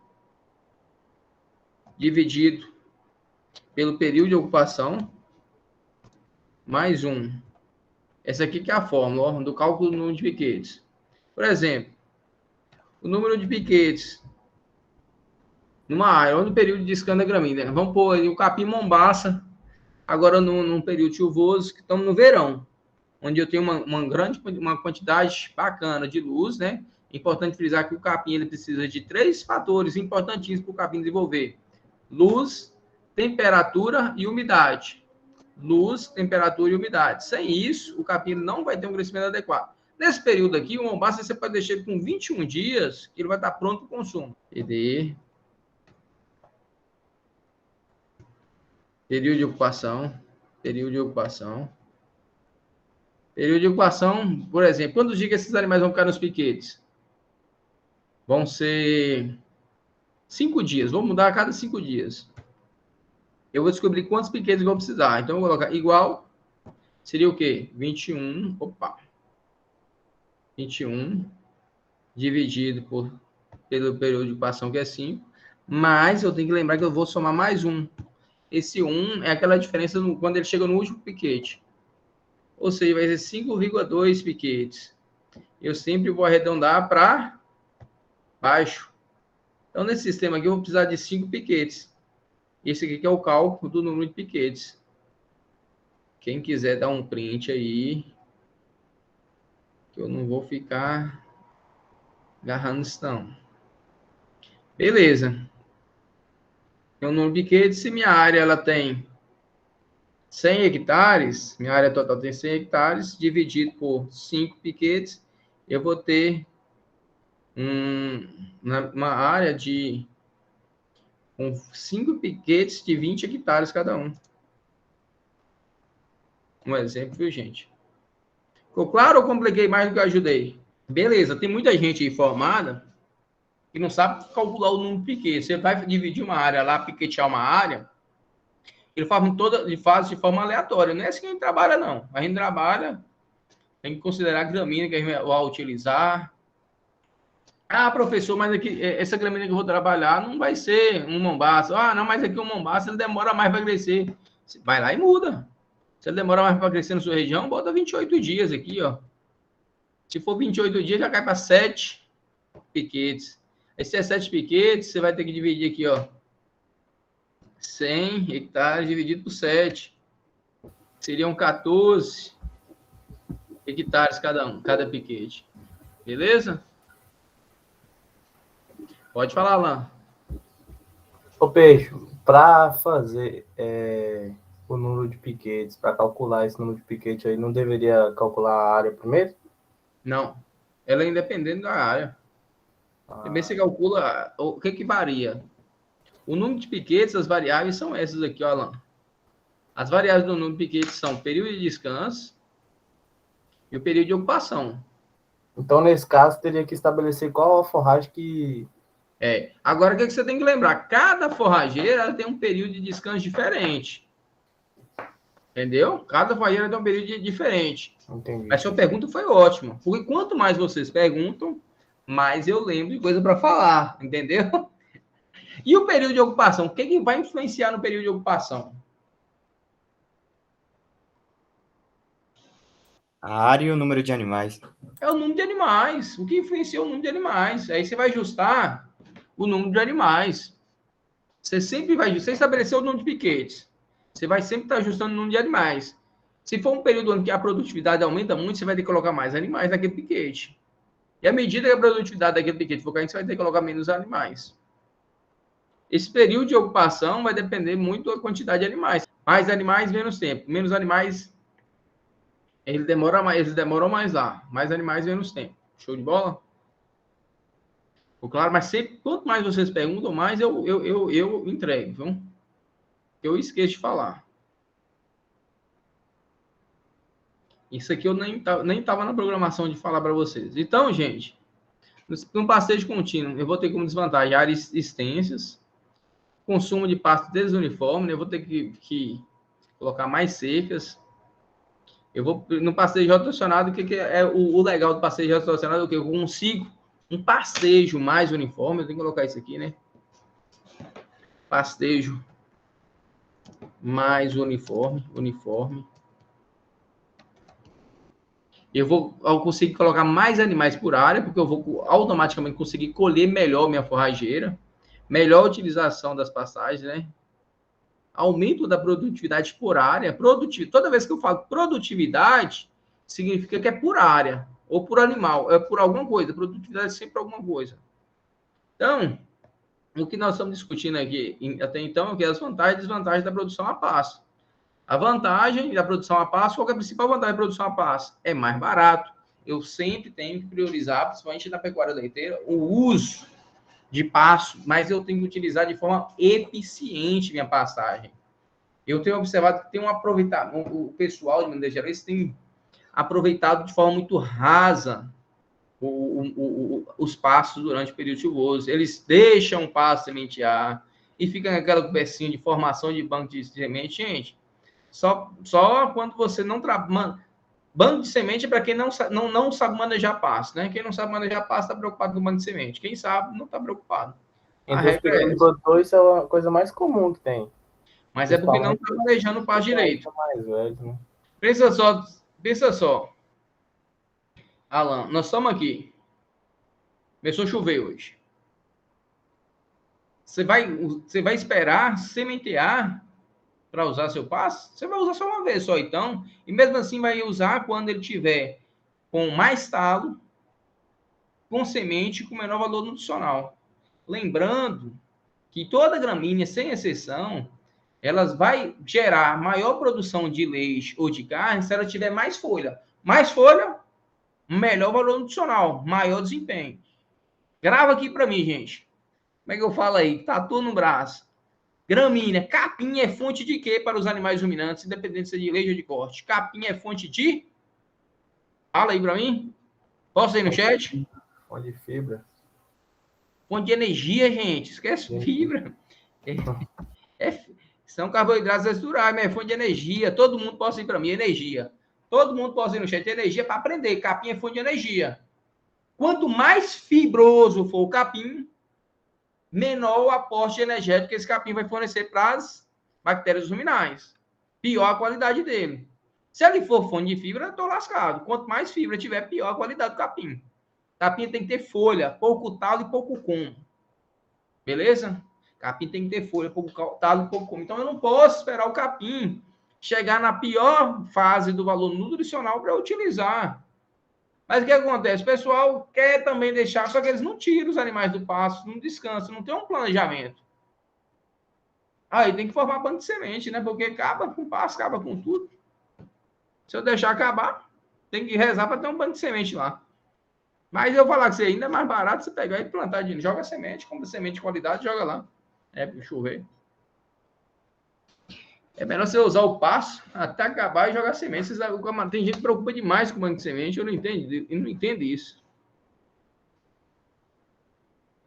dividido pelo período de ocupação, mais 1. Essa aqui que é a fórmula do cálculo do número de piquetes. Por exemplo, o número de piquetes numa área ou no período de descanso da gramínea. Vamos pôr aí o capim mombaça, agora num período chuvoso, que estamos no verão, onde eu tenho uma quantidade bacana de luz, né? Importante frisar que o capim ele precisa de 3 fatores importantíssimos para o capim desenvolver: luz, temperatura e umidade. Luz, temperatura e umidade. Sem isso, o capim não vai ter um crescimento adequado. Nesse período aqui, o mombaça você pode deixar ele com 21 dias, que ele vai estar pronto para o consumo. PD. Período de ocupação. Período de ocupação. Período de ocupação, por exemplo, quantos dias esses animais vão ficar nos piquetes? Vão ser 5 dias. Vou mudar a cada 5 dias. Eu vou descobrir quantos piquetes eu vou precisar. Então, eu vou colocar igual. Seria o quê? 21. Opa. 21 dividido pelo período de ocupação, que é 5, mas eu tenho que lembrar que eu vou somar mais 1. Esse 1 é aquela diferença quando ele chega no último piquete. Ou seja, vai ser 5,2 piquetes. Eu sempre vou arredondar para baixo. Então, nesse sistema aqui, eu vou precisar de 5 piquetes. Esse aqui que é o cálculo do número de piquetes. Quem quiser dar um print aí, que eu não vou ficar agarrando isso não. Beleza. Tem o número de piquetes. Se minha área ela tem 100 hectares, minha área total tem 100 hectares, dividido por 5 piquetes, eu vou ter uma área com 5 piquetes de 20 hectares cada um. Um exemplo, viu, gente? Ficou claro ou compliquei mais do que eu ajudei? Beleza, tem muita gente aí formada que não sabe calcular o número de piquetes. Você vai dividir uma área lá, piquetear uma área, ele faz de forma aleatória. Não é assim que a gente trabalha, não. A gente trabalha, tem que considerar a gramínea que a gente vai utilizar. Ah, professor, mas aqui, essa gramínea que eu vou trabalhar não vai ser um mombaço. Ah, não, mas aqui um mombaço ele demora mais para crescer. Você vai lá e muda. Se ele demora mais para crescer na sua região, bota 28 dias aqui, ó. Se for 28 dias, já cai para 7 piquetes. Aí, se é 7 piquetes, você vai ter que dividir aqui, ó. 100 hectares dividido por 7. Seriam 14 hectares cada piquete. Beleza? Pode falar, Alan. Ô, Peixe, para fazer o número de piquetes, para calcular esse número de piquete aí, não deveria calcular a área primeiro? Não. Ela é independente da área. Primeiro você calcula o que varia. O número de piquetes, as variáveis são essas aqui, ó, Alan. As variáveis do número de piquetes são o período de descanso e o período de ocupação. Então, nesse caso, teria que estabelecer qual a forragem que... Agora, o que você tem que lembrar? Cada forrageira ela tem um período de descanso diferente. Entendeu? Cada forrageira tem um período diferente. Entendi. A sua pergunta foi ótima. Porque quanto mais vocês perguntam, mais eu lembro de coisa para falar. Entendeu? E o período de ocupação? O que vai influenciar no período de ocupação? A área e o número de animais. É o número de animais. O que influencia o número de animais. Aí você vai ajustar o número de animais. Você sempre vai... Você estabeleceu o número de piquetes. Você vai sempre estar ajustando o número de animais. Se for um período em que a produtividade aumenta muito, você vai ter que colocar mais animais naquele piquete. E à medida que a produtividade daquele piquete for caindo, você vai ter que colocar menos animais. Esse período de ocupação vai depender muito da quantidade de animais. Mais animais, menos tempo. Menos animais, eles demoram mais lá. Mais animais, menos tempo. Show de bola? Ficou claro? Mas sempre, quanto mais vocês perguntam, mais eu entrego, viu? Eu esqueço de falar. Isso aqui eu nem estava na programação de falar para vocês. Então, gente, no passeio contínuo, eu vou ter como desvantagem áreas extensas, consumo de pasto desuniforme, eu vou ter que colocar mais secas. Eu vou no passeio rotacionado, o que é o legal do passeio rotacionado? É o que eu consigo um pastejo mais uniforme. Eu tenho que colocar isso aqui, né? Pastejo mais uniforme. Eu conseguir colocar mais animais por área, porque eu vou automaticamente conseguir colher melhor minha forrageira, melhor utilização das pastagens, né? Aumento da produtividade por área. Toda vez que eu falo produtividade, significa que é por área, ou por animal, é por alguma coisa. Produtividade é sempre alguma coisa. Então, o que nós estamos discutindo aqui até então é que as vantagens e desvantagens da produção a pasto. A vantagem da produção a pasto, qual é a principal vantagem da produção a pasto? É mais barato. Eu sempre tenho que priorizar, principalmente na pecuária leiteira, o uso de pasto, mas eu tenho que utilizar de forma eficiente minha pastagem. Eu tenho observado que tem um aproveitamento, o pessoal de Minas Gerais tem aproveitado de forma muito rasa os pastos durante o período chuvoso. Eles deixam o pasto sementear e fica naquela conversinha de formação de banco de semente. Gente, só quando você não trabalha... Banco de semente é para quem não sabe manejar pasto, né? Quem não sabe manejar pasto está preocupado com o banco de semente. Quem sabe não está preocupado. A Entre os regra é pequenos essa. produtores, isso é a coisa mais comum que tem. Mas é porque não está manejando o pasto direito. Mais velho, né? Pensa só. Alan, nós estamos aqui. Começou a chover hoje. Você vai esperar sementear para usar seu pasto? Você vai usar só uma vez só, então. E mesmo assim vai usar quando ele tiver com mais talo, com semente, com menor valor nutricional. Lembrando que toda gramínea, sem exceção, elas vai gerar maior produção de leite ou de carne se ela tiver mais folha. Mais folha, melhor valor nutricional, maior desempenho. Grava aqui para mim, gente. Como é que eu falo aí? Tatu no braço. Gramínea. Capim é fonte de quê para os animais ruminantes, independente se é de leite ou de corte? Capim é fonte de... Fala aí para mim. Posta aí no chat. Fonte de fibra. Fonte de energia, gente. Esquece fibra. São carboidratos estruturais, mas é fonte de energia. Todo mundo posta aí para mim. Energia. Todo mundo posta aí no chat. Energia para aprender. Capim é fonte de energia. Quanto mais fibroso for o capim, menor o aporte energético que esse capim vai fornecer para as bactérias ruminais. Pior a qualidade dele. Se ele for fonte de fibra, eu estou lascado. Quanto mais fibra tiver, pior a qualidade do capim. Capim tem que ter folha, pouco talo e pouco como. Beleza? Capim tem que ter folha, pouco talo e pouco como. Então, eu não posso esperar o capim chegar na pior fase do valor nutricional para utilizar. Mas o que acontece? O pessoal quer também deixar, só que eles não tiram os animais do pasto, não descansam, não tem um planejamento. Aí tem que formar banco de semente, né? Porque acaba com o pasto, acaba com tudo. Se eu deixar acabar, tem que rezar para ter um banco de semente lá. Mas eu falar que você ainda é mais barato você pegar e plantar de novo. Joga semente, compra semente de qualidade, joga lá. É, para chover. É melhor você usar o passo até acabar e jogar semente. Tem gente que preocupa demais com o banco de semente, eu não entendo isso.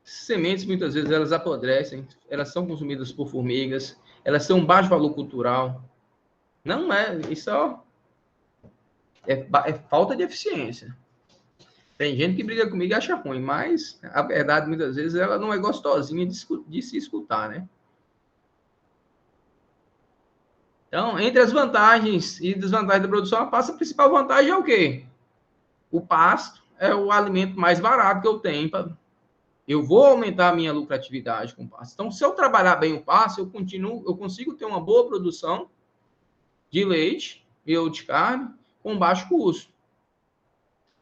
Sementes, muitas vezes, elas apodrecem, elas são consumidas por formigas, elas têm um baixo valor cultural. Não é, isso é falta de eficiência. Tem gente que briga comigo e acha ruim, mas a verdade, muitas vezes, ela não é gostosinha de se escutar, né? Então, entre as vantagens e desvantagens da produção, a principal vantagem é o quê? O pasto é o alimento mais barato que eu tenho. Eu vou aumentar a minha lucratividade com o pasto. Então, se eu trabalhar bem o pasto, eu consigo ter uma boa produção de leite ou de carne com baixo custo.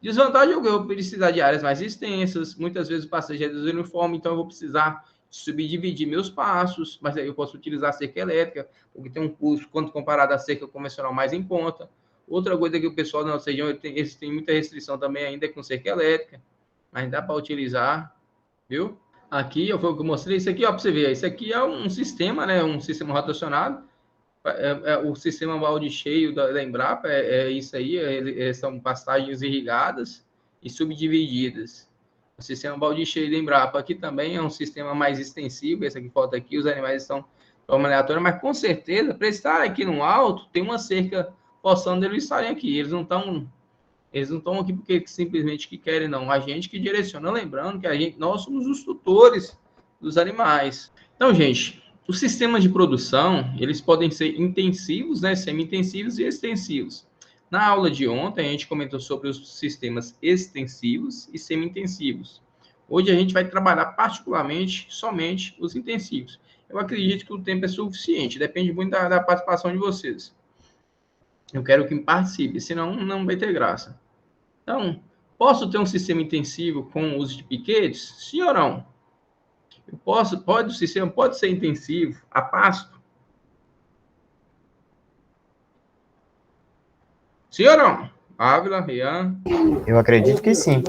Desvantagem é o que eu vou precisar de áreas mais extensas. Muitas vezes o pasto é desuniforme, então eu vou precisar subdividir meus pastos, mas aí eu posso utilizar a cerca elétrica, porque tem um custo, quando comparado à cerca convencional, mais em conta. Outra coisa que o pessoal da nossa região tem muita restrição também ainda com cerca elétrica, mas dá para utilizar, viu? Aqui, foi o que eu mostrei, isso aqui, ó, para você ver, isso aqui é um sistema, né, um sistema rotacionado, o sistema balde cheio da Embrapa, isso aí, são pastagens irrigadas e subdivididas. O sistema balde cheio da Embrapa aqui também é um sistema mais extensivo, esse aqui falta aqui, os animais estão de forma aleatória, mas com certeza, para estarem aqui no alto, tem uma cerca forçando eles estarem aqui, eles não estão aqui porque simplesmente que querem, não, a gente que direciona, lembrando que nós somos os tutores dos animais. Então, gente, os sistemas de produção, eles podem ser intensivos, né, semi-intensivos e extensivos. Na aula de ontem, a gente comentou sobre os sistemas extensivos e semi-intensivos. Hoje, a gente vai trabalhar particularmente, somente os intensivos. Eu acredito que o tempo é suficiente, depende muito da participação de vocês. Eu quero que participe, senão não vai ter graça. Então, posso ter um sistema intensivo com uso de piquetes? Sim ou não? O sistema pode ser intensivo a pasto? Sim ou não? Ávila, Rian? Eu acredito que sim.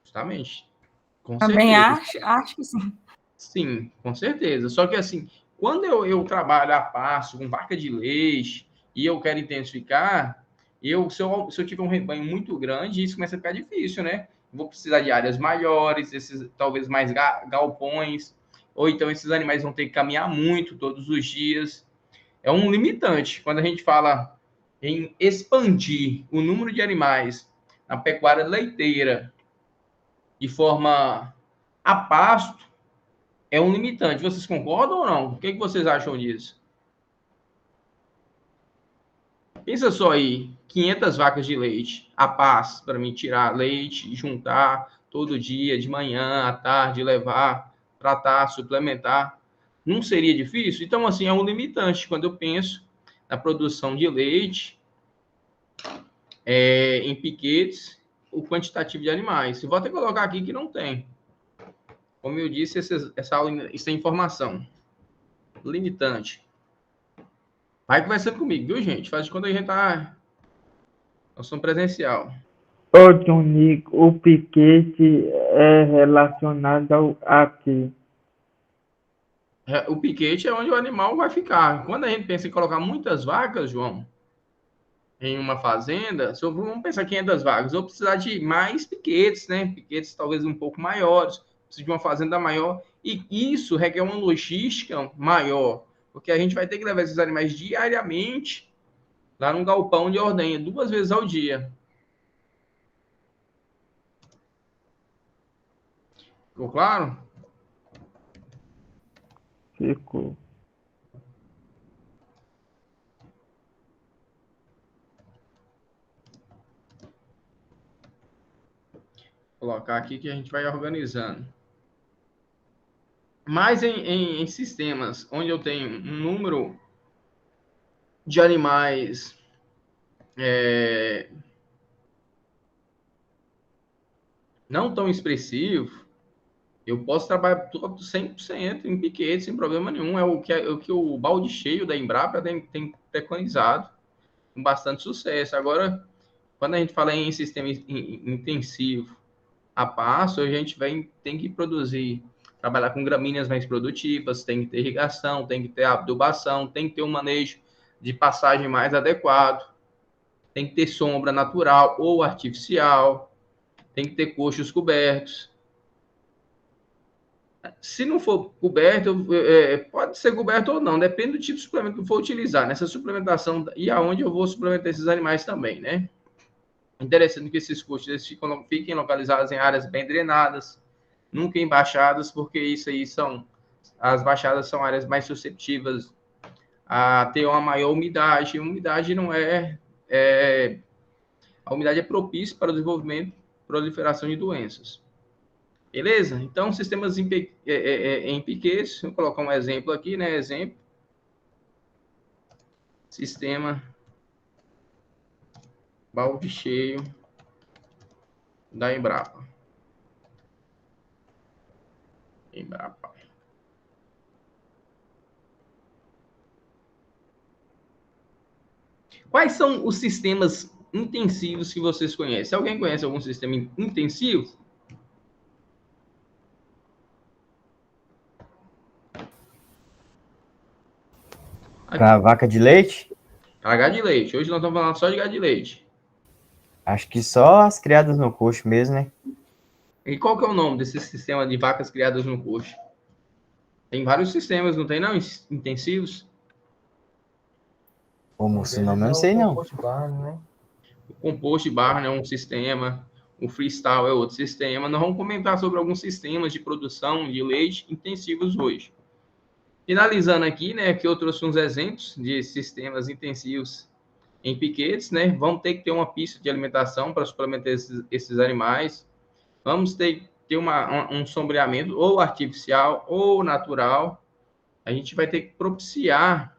Justamente. Com Também certeza. acho que sim. Sim, com certeza. Só que assim, quando eu trabalho a pasto com vaca de leite e eu quero intensificar, se eu tiver um rebanho muito grande, isso começa a ficar difícil, né? Vou precisar de áreas maiores, talvez mais galpões, ou então esses animais vão ter que caminhar muito todos os dias. É um limitante. Quando a gente fala em expandir o número de animais na pecuária leiteira de forma a pasto é um limitante. Vocês concordam ou não? O que vocês acham disso? Pensa só aí, 500 vacas de leite a pasto para mim tirar leite, juntar todo dia, de manhã, à tarde, levar, tratar, suplementar. Não seria difícil? Então, assim, é um limitante quando eu penso na produção de leite em piquetes, o quantitativo de animais. Eu vou até colocar aqui que não tem. Como eu disse, essa é informação limitante. Vai conversando comigo, viu, gente? Faz de conta que a gente tá noção presencial. Ô, Tonico, o piquete é relacionado a quê? O piquete é onde o animal vai ficar. Quando a gente pensa em colocar muitas vacas, João, em uma fazenda, se eu, vamos pensar 500 vacas, eu vou precisar de mais piquetes, né? Piquetes talvez um pouco maiores, preciso de uma fazenda maior, e isso requer uma logística maior, porque a gente vai ter que levar esses animais diariamente lá num galpão de ordenha, 2 vezes ao dia. Ficou claro? Ficou. Vou colocar aqui que a gente vai organizando. Mas em sistemas onde eu tenho um número de animais não tão expressivo, eu posso trabalhar 100% em piquete, sem problema nenhum. É o que o balde cheio da Embrapa tem preconizado, com bastante sucesso. Agora, quando a gente fala em sistema intensivo a pasto, a gente tem que produzir, trabalhar com gramíneas mais produtivas, tem que ter irrigação, tem que ter adubação, tem que ter um manejo de passagem mais adequado, tem que ter sombra natural ou artificial, tem que ter coxos cobertos. Se não for coberto, pode ser coberto ou não, depende do tipo de suplemento que eu for utilizar nessa suplementação e aonde eu vou suplementar esses animais também, né? Interessante que esses coxos fiquem localizados em áreas bem drenadas, nunca em baixadas, porque isso aí as baixadas são áreas mais susceptíveis a ter uma maior umidade. A umidade não a umidade é propícia para o desenvolvimento e proliferação de doenças. Beleza? Então, sistemas em piquetes, vou colocar um exemplo aqui, né? Exemplo. Sistema balde cheio da Embrapa. Quais são os sistemas intensivos que vocês conhecem? Alguém conhece algum sistema intensivo? Para vaca de leite? Para gado de leite. Hoje nós estamos falando só de gado de leite. Acho que só as criadas no coxo mesmo, né? E qual que é o nome desse sistema de vacas criadas no coxo? Tem vários sistemas, não tem não? Intensivos? Ô, moço, o nome eu não sei não. O compost barn é um sistema, o freestyle é outro sistema. Nós vamos comentar sobre alguns sistemas de produção de leite intensivos hoje. Finalizando aqui, né, que eu trouxe uns exemplos de sistemas intensivos em piquetes, né? Vamos ter que ter uma pista de alimentação para suplementar esses animais. Vamos ter um sombreamento ou artificial ou natural. A gente vai ter que propiciar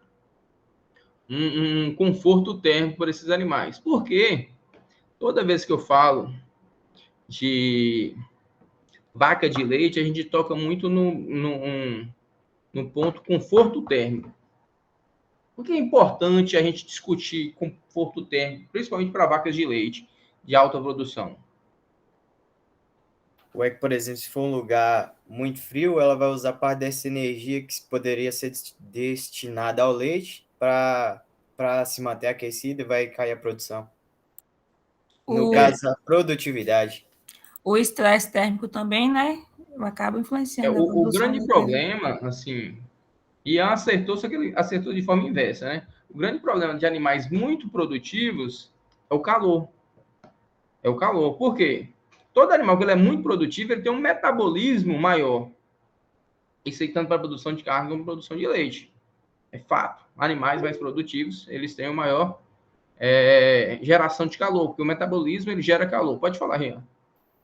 um conforto térmico para esses animais. Porque toda vez que eu falo de vaca de leite, a gente toca muito no ponto conforto térmico. Por que é importante a gente discutir conforto térmico, principalmente para vacas de leite de alta produção? Ou é que, por exemplo, se for um lugar muito frio, ela vai usar parte dessa energia que poderia ser destinada ao leite para se manter aquecida e vai cair a produção. No caso, a produtividade. O estresse térmico também, né? Acaba influenciando. O grande problema, assim, Ian acertou, só que ele acertou de forma inversa, né? O grande problema de animais muito produtivos é o calor. É o calor. Por quê? Todo animal que ele é muito produtivo, ele tem um metabolismo maior. Isso aí tanto para a produção de carne como produção de leite. É fato. Animais mais produtivos, eles têm uma maior geração de calor, porque o metabolismo ele gera calor. Pode falar, Rian.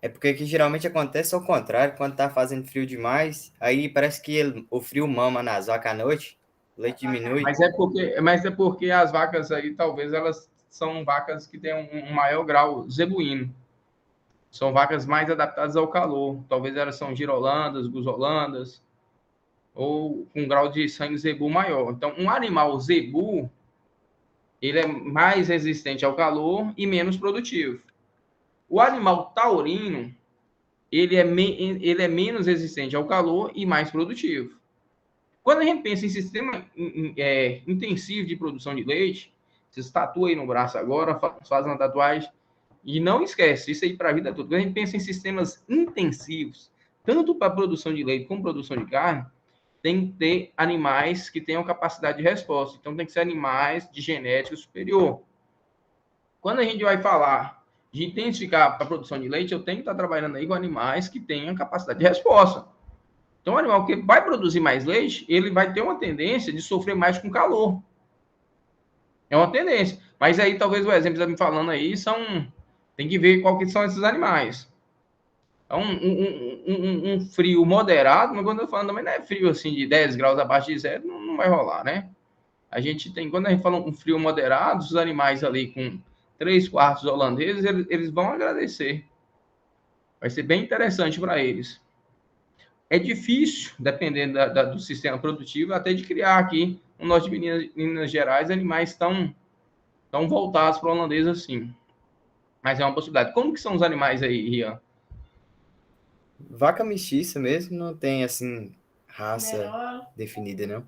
É porque que geralmente acontece ao contrário, quando tá fazendo frio demais, aí parece que o frio mama nas vacas à noite, o leite diminui. Mas é porque as vacas aí, talvez, elas são vacas que têm um maior grau zebuíno. São vacas mais adaptadas ao calor. Talvez elas são girolandas, buzolandas, ou com um grau de sangue zebu maior. Então, um animal zebu, ele é mais resistente ao calor e menos produtivo. O animal taurino, ele é menos resistente ao calor e mais produtivo. Quando a gente pensa em sistema intensivo de produção de leite, vocês tatuam aí no braço agora, fazem uma tatuagem, e não esquece, isso aí para a vida toda. Quando a gente pensa em sistemas intensivos, tanto para produção de leite como produção de carne, tem que ter animais que tenham capacidade de resposta. Então, tem que ser animais de genética superior. Quando a gente vai falar de intensificar a produção de leite, eu tenho que estar trabalhando aí com animais que tenham capacidade de resposta. Então, o animal que vai produzir mais leite, ele vai ter uma tendência de sofrer mais com calor. É uma tendência. Mas aí, talvez o exemplo que você está me falando aí tem que ver qual que são esses animais. Então, um frio moderado, mas quando eu falo também não é frio assim de 10 graus abaixo de zero, não vai rolar, né? Quando a gente fala um frio moderado, os animais ali com 3/4 holandeses, eles vão agradecer. Vai ser bem interessante para eles. É difícil, dependendo do sistema produtivo, até de criar aqui no norte de Minas Gerais animais tão voltados para o holandês assim. Mas é uma possibilidade. Como que são os animais aí, Rian? Vaca mestiça mesmo, não tem, assim, raça definida, não.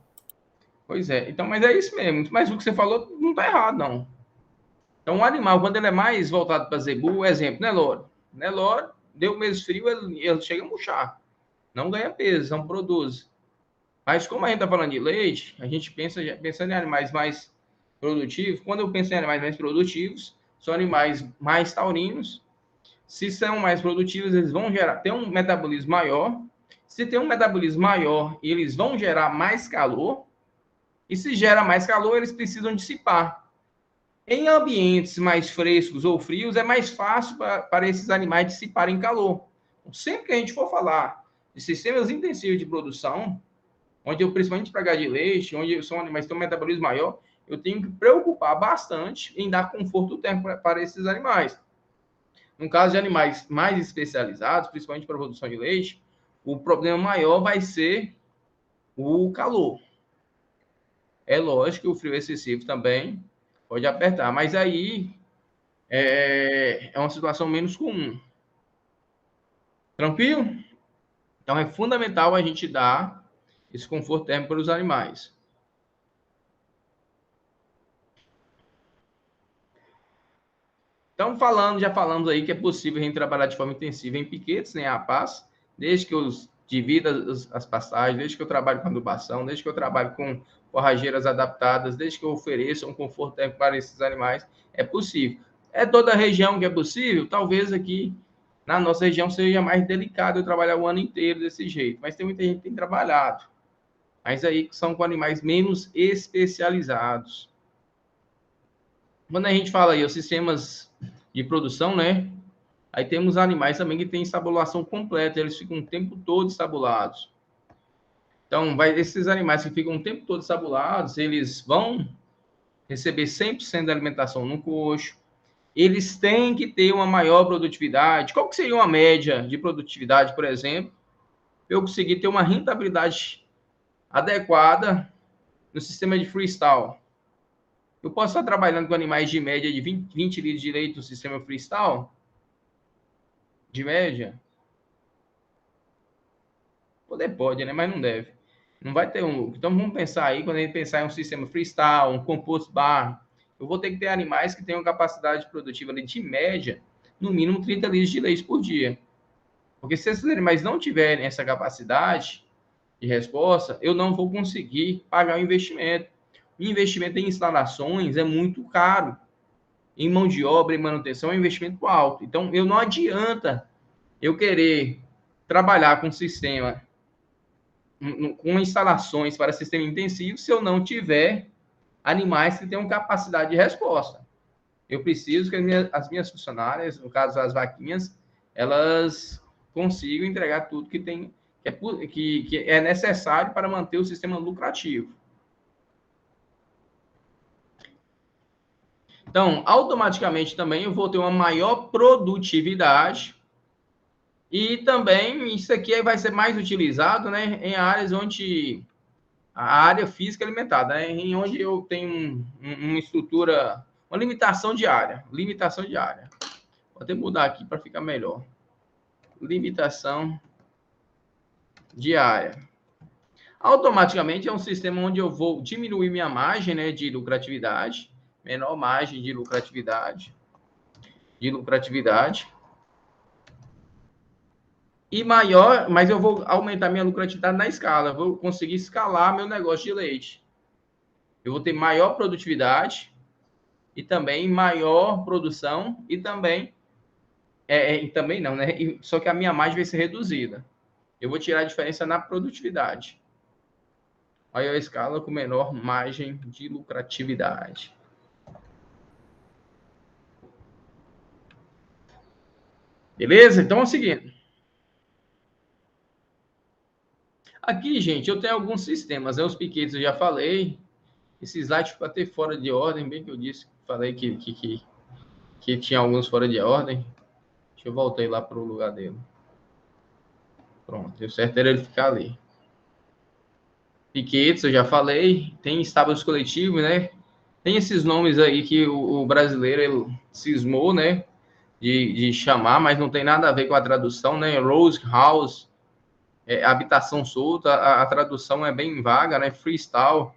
Pois é. Então, mas é isso mesmo. Mas o que você falou não está errado, não. Então, um animal, quando ele é mais voltado para zebu, exemplo, Nelore. Nelore, deu mês frio, ele chega a murchar. Não ganha peso, não produz. Mas como a gente está falando de leite, a gente pensando em animais mais produtivos. Quando eu penso em animais mais produtivos, são animais mais taurinos. Se são mais produtivos, eles vão ter um metabolismo maior. Se tem um metabolismo maior, eles vão gerar mais calor. E se gera mais calor, eles precisam dissipar. Em ambientes mais frescos ou frios, é mais fácil para esses animais dissiparem calor. Sempre que a gente for falar de sistemas intensivos de produção, onde eu, principalmente para gado de leite, onde são animais que têm um metabolismo maior, eu tenho que preocupar bastante em dar conforto térmico para esses animais. No caso de animais mais especializados, principalmente para a produção de leite, o problema maior vai ser o calor. É lógico que o frio excessivo também pode apertar, mas aí é uma situação menos comum. Tranquilo? Então, é fundamental a gente dar esse conforto térmico para os animais. Então, já falamos aí que é possível a gente trabalhar de forma intensiva em piquetes, né, a paz, desde que eu divida as pastagens, desde que eu trabalho com adubação, desde que eu trabalho com forrageiras adaptadas, desde que eu ofereça um conforto térmico para esses animais, é possível. É toda a região que é possível? Talvez aqui na nossa região seja mais delicado eu trabalhar o ano inteiro desse jeito, mas tem muita gente que tem trabalhado. Mas aí são com animais menos especializados. Quando a gente fala aí os sistemas de produção, né? Aí temos animais também que têm estabulação completa, eles ficam o tempo todo estabulados. Então, esses animais que ficam o tempo todo estabulados, eles vão receber 100% da alimentação no coxo, eles têm que ter uma maior produtividade. Qual que seria uma média de produtividade, por exemplo, para eu conseguir ter uma rentabilidade adequada no sistema de freestyle? Eu posso estar trabalhando com animais de média de 20 litros de leite no sistema freestyle? De média? Pode, né? Mas não deve. Não vai ter um. Então, vamos pensar aí, quando a gente pensar em um sistema freestyle, um compost bar, eu vou ter que ter animais que tenham capacidade produtiva ali, de média, no mínimo 30 litros de leite por dia. Porque se esses animais não tiverem essa capacidade de resposta, eu não vou conseguir pagar o investimento. investimento em instalações é muito caro. Em mão de obra e manutenção é um investimento alto. Então, não adianta eu querer trabalhar com sistema, com instalações para sistema intensivo, se eu não tiver animais que tenham capacidade de resposta. Eu preciso que as minhas funcionárias, no caso as vaquinhas, elas consigam entregar tudo que é necessário para manter o sistema lucrativo. Então, automaticamente também eu vou ter uma maior produtividade e também isso aqui vai ser mais utilizado, né, em áreas onde a área física alimentada, né, em onde eu tenho uma estrutura, uma limitação de área. Vou até mudar aqui para ficar melhor. Limitação de área. Automaticamente é um sistema onde eu vou diminuir minha margem, né, de lucratividade, menor margem de lucratividade, e maior, mas eu vou aumentar minha lucratividade na escala, eu vou conseguir escalar meu negócio de leite. Eu vou ter maior produtividade e também maior produção e também também não, né? Só que a minha margem vai ser reduzida. Eu vou tirar a diferença na produtividade. Maior escala com menor margem de lucratividade. Beleza? Então é o seguinte. Aqui, gente, eu tenho alguns sistemas. Os piquetes eu já falei. Esse slide ficou até fora de ordem, bem que eu falei que tinha alguns fora de ordem. Deixa eu voltar lá para o lugar dele. Pronto, o certo era ele ficar ali. Piquetes, eu já falei. Tem estábulos coletivos, né? Tem esses nomes aí que o brasileiro ele cismou, né? De chamar, mas não tem nada a ver com a tradução, né? Rose House, habitação solta, a tradução é bem vaga, né? Freestyle,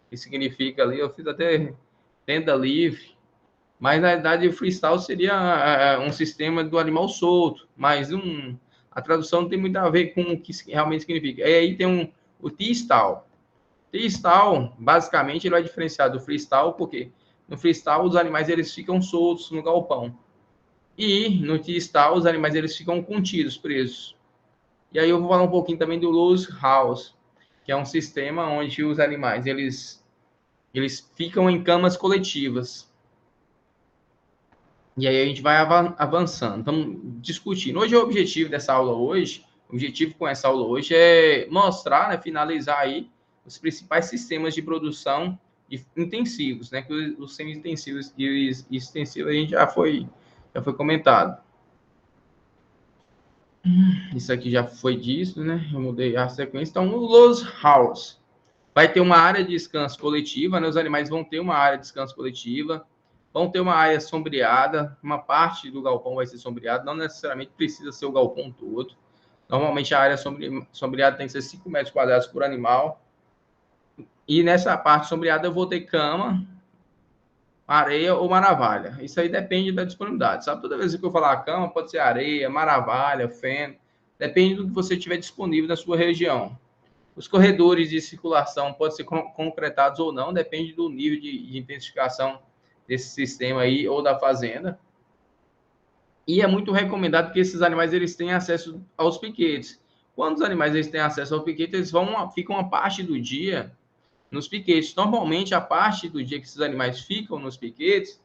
que significa ali, eu fiz até tenda livre, mas na verdade o freestyle seria um sistema do animal solto, mas a tradução não tem muito a ver com o que realmente significa. E aí tem o T-style. T-style, basicamente, ele vai diferenciar do freestyle, porque no freestyle os animais eles ficam soltos no galpão. E no T-style os animais eles ficam contidos, presos. E aí eu vou falar um pouquinho também do Loose House, que é um sistema onde os animais eles ficam em camas coletivas. E aí a gente vai avançando, vamos discutindo. Hoje o objetivo com essa aula hoje é mostrar, né, finalizar aí os principais sistemas de produção intensivos, né, que os semi-intensivos e extensivos a gente já foi comentado. Isso aqui já foi disso, né? Eu mudei a sequência. Então, o Loose House vai ter uma área de descanso coletiva, né? Os animais vão ter uma área de descanso coletiva, vão ter uma área sombreada, uma parte do galpão vai ser sombreada, não necessariamente precisa ser o galpão todo. Normalmente a área sombreada tem que ser 5 metros quadrados por animal. E nessa parte sombreada eu vou ter cama, areia ou maravalha. Isso aí depende da disponibilidade, sabe? Toda vez que eu falar cama, pode ser areia, maravalha, feno, depende do que você tiver disponível na sua região. Os corredores de circulação podem ser concretados ou não, depende do nível de intensificação desse sistema aí ou da fazenda. E é muito recomendado que esses animais eles tenham acesso aos piquetes. Quando os animais eles têm acesso ao piquete, eles ficam uma parte do dia nos piquetes. Normalmente, a parte do dia que esses animais ficam nos piquetes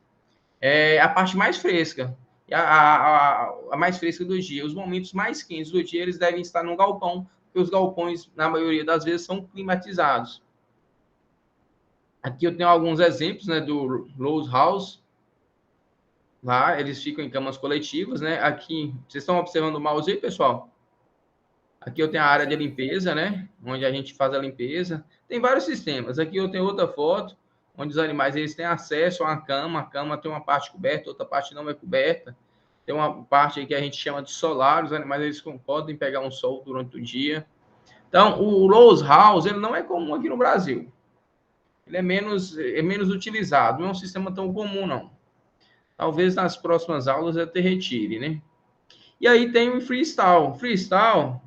é a parte mais fresca. A mais fresca do dia. Os momentos mais quentes do dia, eles devem estar no galpão, porque os galpões, na maioria das vezes, são climatizados. Aqui eu tenho alguns exemplos, né, do Loose House. Lá, eles ficam em camas coletivas, né? Aqui, vocês estão observando o mouse aí, pessoal? Aqui eu tenho a área de limpeza, né? Onde a gente faz a limpeza. Tem vários sistemas. Aqui eu tenho outra foto, onde os animais eles têm acesso a uma cama. A cama tem uma parte coberta, outra parte não é coberta. Tem uma parte aí que a gente chama de solar. Os animais eles podem pegar um sol durante o dia. Então, o Loose House ele não é comum aqui no Brasil. Ele é menos utilizado. Não é um sistema tão comum, não. Talvez nas próximas aulas eu até retire, né? E aí tem o Freestyle. Freestyle...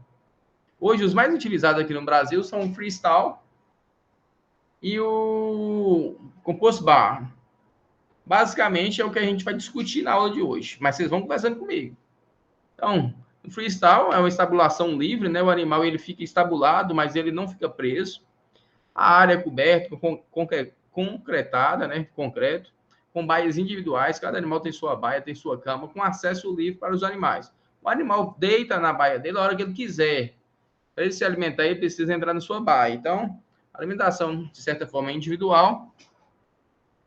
Hoje, os mais utilizados aqui no Brasil são o Freestyle e o composto barro. Basicamente é o que a gente vai discutir na aula de hoje, mas vocês vão conversando comigo. Então, o freestyle é uma estabulação livre, né? O animal ele fica estabulado, mas ele não fica preso. A área é coberta, concretada, né? Concreto, com baias individuais. Cada animal tem sua baia, tem sua cama, com acesso livre para os animais. O animal deita na baia dele a hora que ele quiser. Para ele se alimentar, ele precisa entrar na sua baia. Então, a alimentação, de certa forma, é individual.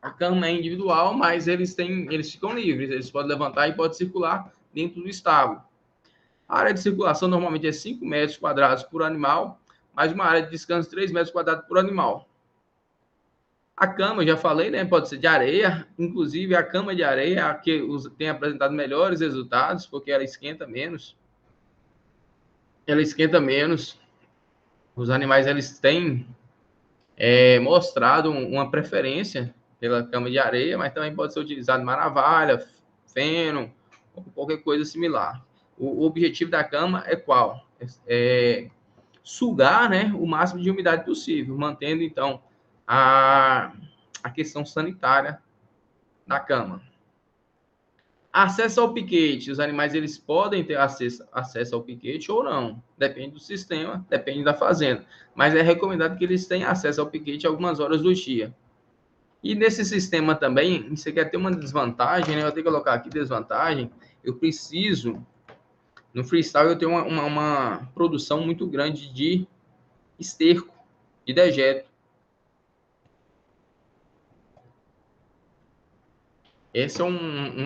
A cama é individual, mas eles ficam livres. Eles podem levantar e podem circular dentro do estábulo. A área de circulação normalmente é 5 metros quadrados por animal, mais uma área de descanso 3 metros quadrados por animal. A cama, eu já falei, né, pode ser de areia, inclusive a cama de areia é a que tem apresentado melhores resultados, porque ela esquenta menos. Os animais eles têm mostrado uma preferência pela cama de areia, mas também pode ser utilizado maravalha, feno, ou qualquer coisa similar. O objetivo da cama é qual? Sugar, né, o máximo de umidade possível, mantendo, então, a questão sanitária da cama. Acesso ao piquete. Os animais eles podem ter acesso ao piquete ou não. Depende do sistema, depende da fazenda. Mas é recomendado que eles tenham acesso ao piquete algumas horas do dia. E nesse sistema também, você quer ter uma desvantagem, né? Eu tenho que colocar aqui desvantagem. Eu preciso, no freestyle, eu tenho uma produção muito grande de esterco, de dejeto. Esse é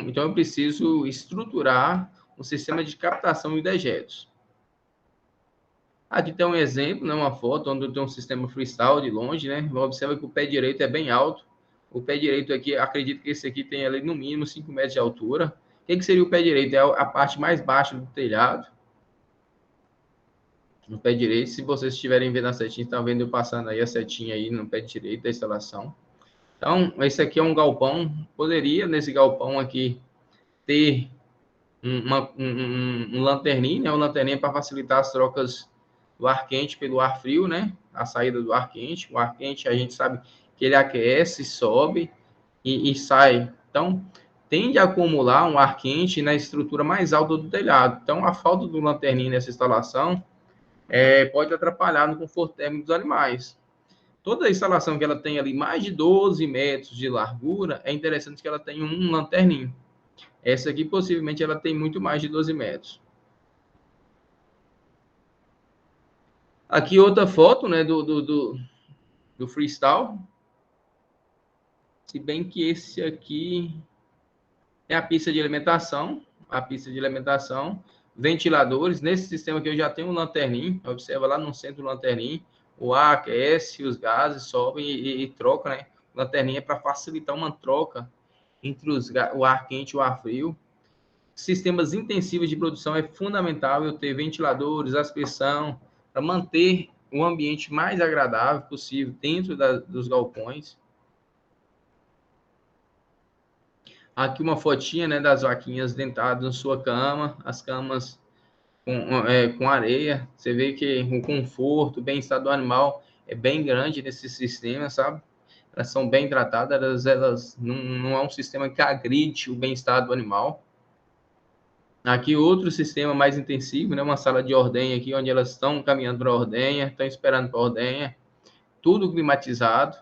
então, eu preciso estruturar um sistema de captação de dejetos. Aqui tem um exemplo, né, uma foto onde eu tenho um sistema freestyle de longe, né? Observa que o pé direito é bem alto. O pé direito aqui, acredito que esse aqui tem ali no mínimo 5 metros de altura. O que seria o pé direito? É a parte mais baixa do telhado. No pé direito, se vocês estiverem vendo a setinha, estão vendo eu passando aí a setinha aí no pé direito da instalação. Então, esse aqui é um galpão. Poderia, nesse galpão aqui, ter um lanterninho, né? Um lanterninha para facilitar as trocas do ar quente pelo ar frio, né? A saída do ar quente. O ar quente, a gente sabe que ele aquece, sobe e sai. Então, tende a acumular um ar quente na estrutura mais alta do telhado. Então, a falta do lanterninho nessa instalação pode atrapalhar no conforto térmico dos animais. Toda a instalação que ela tem ali mais de 12 metros de largura, é interessante que ela tenha um lanterninho. Essa aqui, possivelmente, ela tem muito mais de 12 metros. Aqui outra foto, né, do freestyle. Se bem que esse aqui é a pista de alimentação. Ventiladores. Nesse sistema aqui eu já tenho um lanterninho. Observa lá no centro do lanterninho. O ar aquece, os gases sobem e troca, né? Lanterninha para facilitar uma troca entre o ar quente e o ar frio. Sistemas intensivos de produção é fundamental eu ter ventiladores, aspersão, para manter o ambiente mais agradável possível dentro dos galpões. Aqui uma fotinha, né, das vaquinhas dentadas na sua cama, as camas com areia. Você vê que o conforto, o bem-estar do animal é bem grande nesse sistema, sabe? Elas são bem tratadas, elas não é um sistema que agride o bem-estar do animal. Aqui outro sistema mais intensivo, né? Uma sala de ordenha aqui, onde elas estão caminhando para a ordenha, estão esperando para a ordenha, tudo climatizado.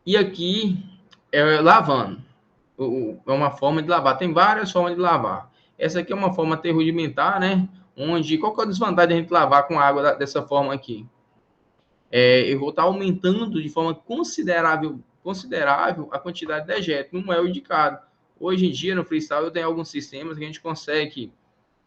E aqui lavando. É uma forma de lavar. Tem várias formas de lavar. Essa aqui é uma forma até rudimentar, né? Qual que é a desvantagem de a gente lavar com água dessa forma aqui? Eu vou estar aumentando de forma considerável a quantidade de dejeto. Não é o indicado. Hoje em dia, no freestyle, eu tenho alguns sistemas que a gente consegue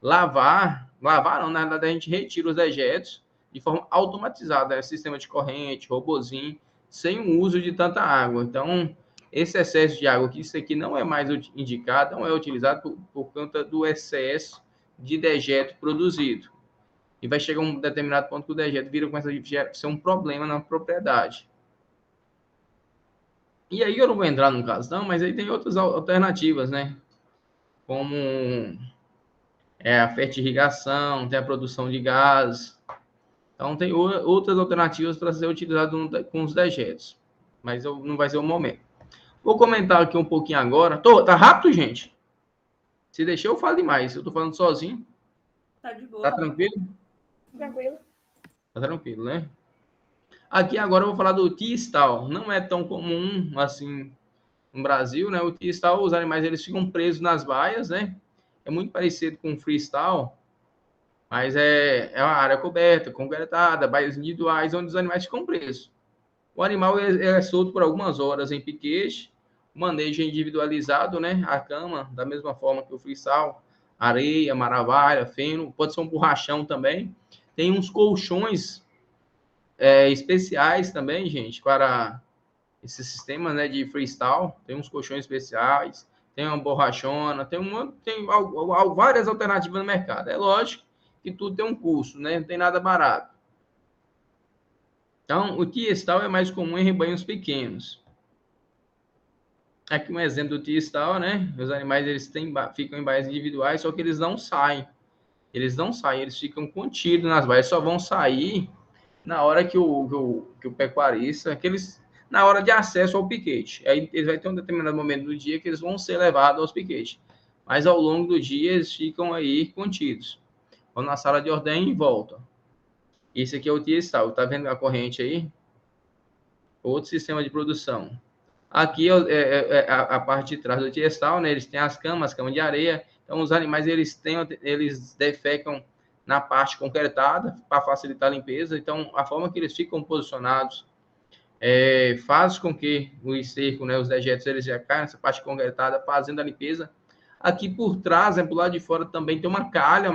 lavar não, na verdade, a gente retira os dejetos de forma automatizada, né? Sistema de corrente, robozinho, sem o uso de tanta água. Então, esse excesso de água aqui, isso aqui não é mais indicado, não é utilizado por conta do excesso de dejeto produzido. E vai chegar um determinado ponto que o dejeto começa a ser um problema na propriedade. E aí eu não vou entrar no caso, não, mas aí tem outras alternativas, né? Como a fertirrigação, tem a produção de gás. Então, tem outras alternativas para ser utilizado com os dejetos, mas não vai ser o momento. Vou comentar aqui um pouquinho agora. Tá rápido, gente? Se deixar, eu falo demais. Eu tô falando sozinho. Tá de boa. Tá tranquilo? Tranquilo. Tá tranquilo, né? Aqui agora eu vou falar do T-Stall. Não é tão comum assim no Brasil, né? O T-Stall, os animais eles ficam presos nas baias, né? É muito parecido com o Freestyle, mas é uma área coberta, concretada, baias individuais, onde os animais ficam presos. O animal é solto por algumas horas em piquete, manejo individualizado, né? A cama, da mesma forma que o Freestyle, areia, maravilha, feno, pode ser um borrachão também. Tem uns colchões especiais também, gente, para esse sistema, né, de freestyle. Tem uns colchões especiais, tem uma borrachona, tem várias alternativas no mercado. É lógico que tudo tem um custo, né? Não tem nada barato. Então, o T-Stall é mais comum em rebanhos pequenos. Aqui um exemplo do T-Stall, né? Os animais eles ficam em baias individuais, só que eles não saem. Eles ficam contidos nas baias, só vão sair na hora que o pecuarista, na hora de acesso ao piquete. Aí eles vai ter um determinado momento do dia que eles vão ser levados aos piquetes. Mas ao longo do dia eles ficam aí contidos. Vão na sala de ordem e voltam. Esse aqui é o T-Stall. Tá vendo a corrente aí? Outro sistema de produção. Aqui é a parte de trás do T-Stall, né? Eles têm as camas de areia. Então os animais eles defecam na parte concretada para facilitar a limpeza. Então a forma que eles ficam posicionados faz com que o esterco, né, os dejetos, eles já caem nessa parte concretada, fazendo a limpeza. Aqui por trás, por lado de fora, também tem uma calha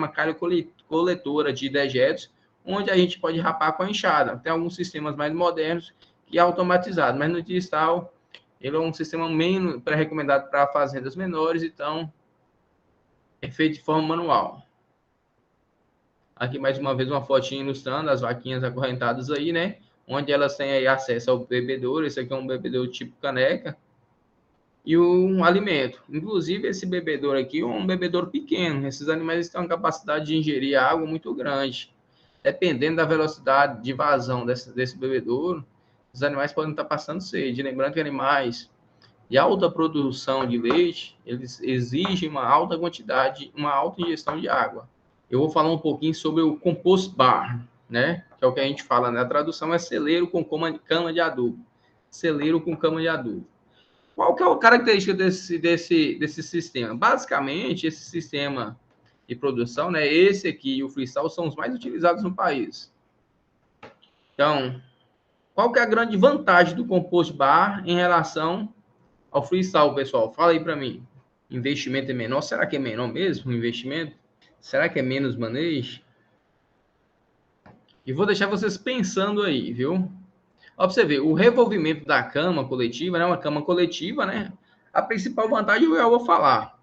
coletora de dejetos, onde a gente pode rapar com a enxada. Tem alguns sistemas mais modernos que é automatizado, mas no T-Stall, ele é um sistema menos pré-recomendado para fazendas menores, então é feito de forma manual. Aqui, mais uma vez, uma fotinha ilustrando as vaquinhas acorrentadas aí, né? Onde elas têm aí acesso ao bebedouro. Esse aqui é um bebedouro tipo caneca. E um alimento. Inclusive, esse bebedouro aqui é um bebedouro pequeno. Esses animais têm uma capacidade de ingerir água muito grande. Dependendo da velocidade de vazão desse bebedouro, os animais podem estar passando sede. Lembrando que animais de alta produção de leite, eles exigem uma alta quantidade, uma alta ingestão de água. Eu vou falar um pouquinho sobre o compost bar, né? Que é o que a gente fala, né? A tradução é celeiro com cama de adubo. Celeiro com cama de adubo. Qual que é a característica desse sistema? Basicamente, esse sistema de produção, né? Esse aqui e o Freestyle são os mais utilizados no país. Então, qual que é a grande vantagem do compost bar em relação ao Freestyle, pessoal? Fala aí para mim. Investimento é menor? Será que é menor mesmo o investimento? Será que é menos manejo? E vou deixar vocês pensando aí, viu? Ó, pra você ver, o revolvimento da cama coletiva, né? Uma cama coletiva, né? A principal vantagem eu vou falar.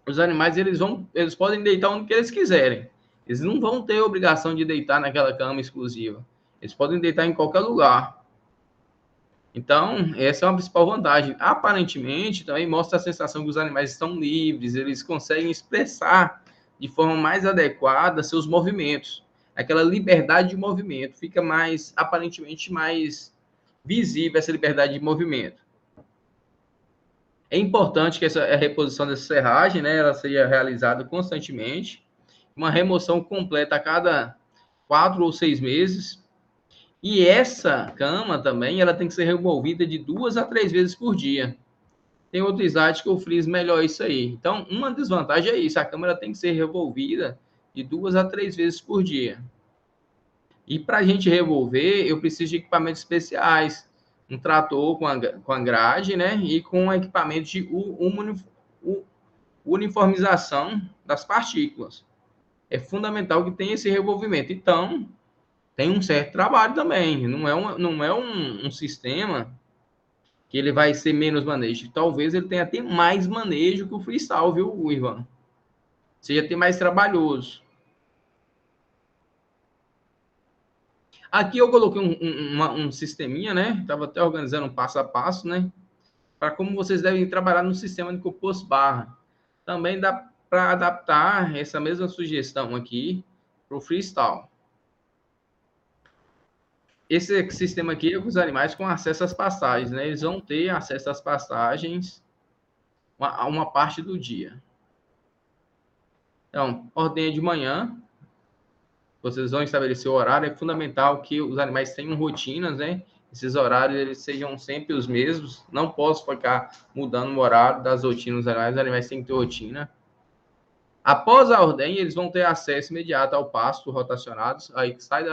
Os animais, eles podem deitar onde eles quiserem. Eles não vão ter obrigação de deitar naquela cama exclusiva. Eles podem deitar em qualquer lugar. Então, essa é uma principal vantagem. Aparentemente, também mostra a sensação que os animais estão livres, eles conseguem expressar de forma mais adequada seus movimentos. Aquela liberdade de movimento fica aparentemente mais visível, essa liberdade de movimento. É importante que a reposição dessa serragem, né, ela seja realizada constantemente, uma remoção completa a cada 4 ou 6 meses. E essa cama também, ela tem que ser revolvida de 2 a 3 vezes por dia. Tem outros sites que eu friso melhor isso aí. Então, uma desvantagem é isso, a cama ela tem que ser revolvida de 2 a 3 vezes por dia. E para a gente revolver, eu preciso de equipamentos especiais, um trator com a grade, né? E com equipamento de uniformização das partículas. É fundamental que tenha esse revolvimento. Então, tem um certo trabalho também. Não é um sistema que ele vai ser menos manejo. Talvez ele tenha até mais manejo que o Freestyle, viu, Ivan? Seja até mais trabalhoso. Aqui eu coloquei um sisteminha, né? Estava até organizando um passo a passo, né? Para como vocês devem trabalhar no sistema de compost barra. Também dá para adaptar essa mesma sugestão aqui para o Freestyle. esse sistema aqui é com os animais com acesso às pastagens, né? Eles vão ter acesso às pastagens a uma parte do dia. Então, ordenha de manhã, vocês vão estabelecer o horário. É fundamental que os animais tenham rotinas, né? Esses horários eles sejam sempre os mesmos. Não posso ficar mudando o horário das rotinas dos animais. Os animais têm que ter rotina. Após a ordenha, eles vão ter acesso imediato ao pasto rotacionados. Aí sai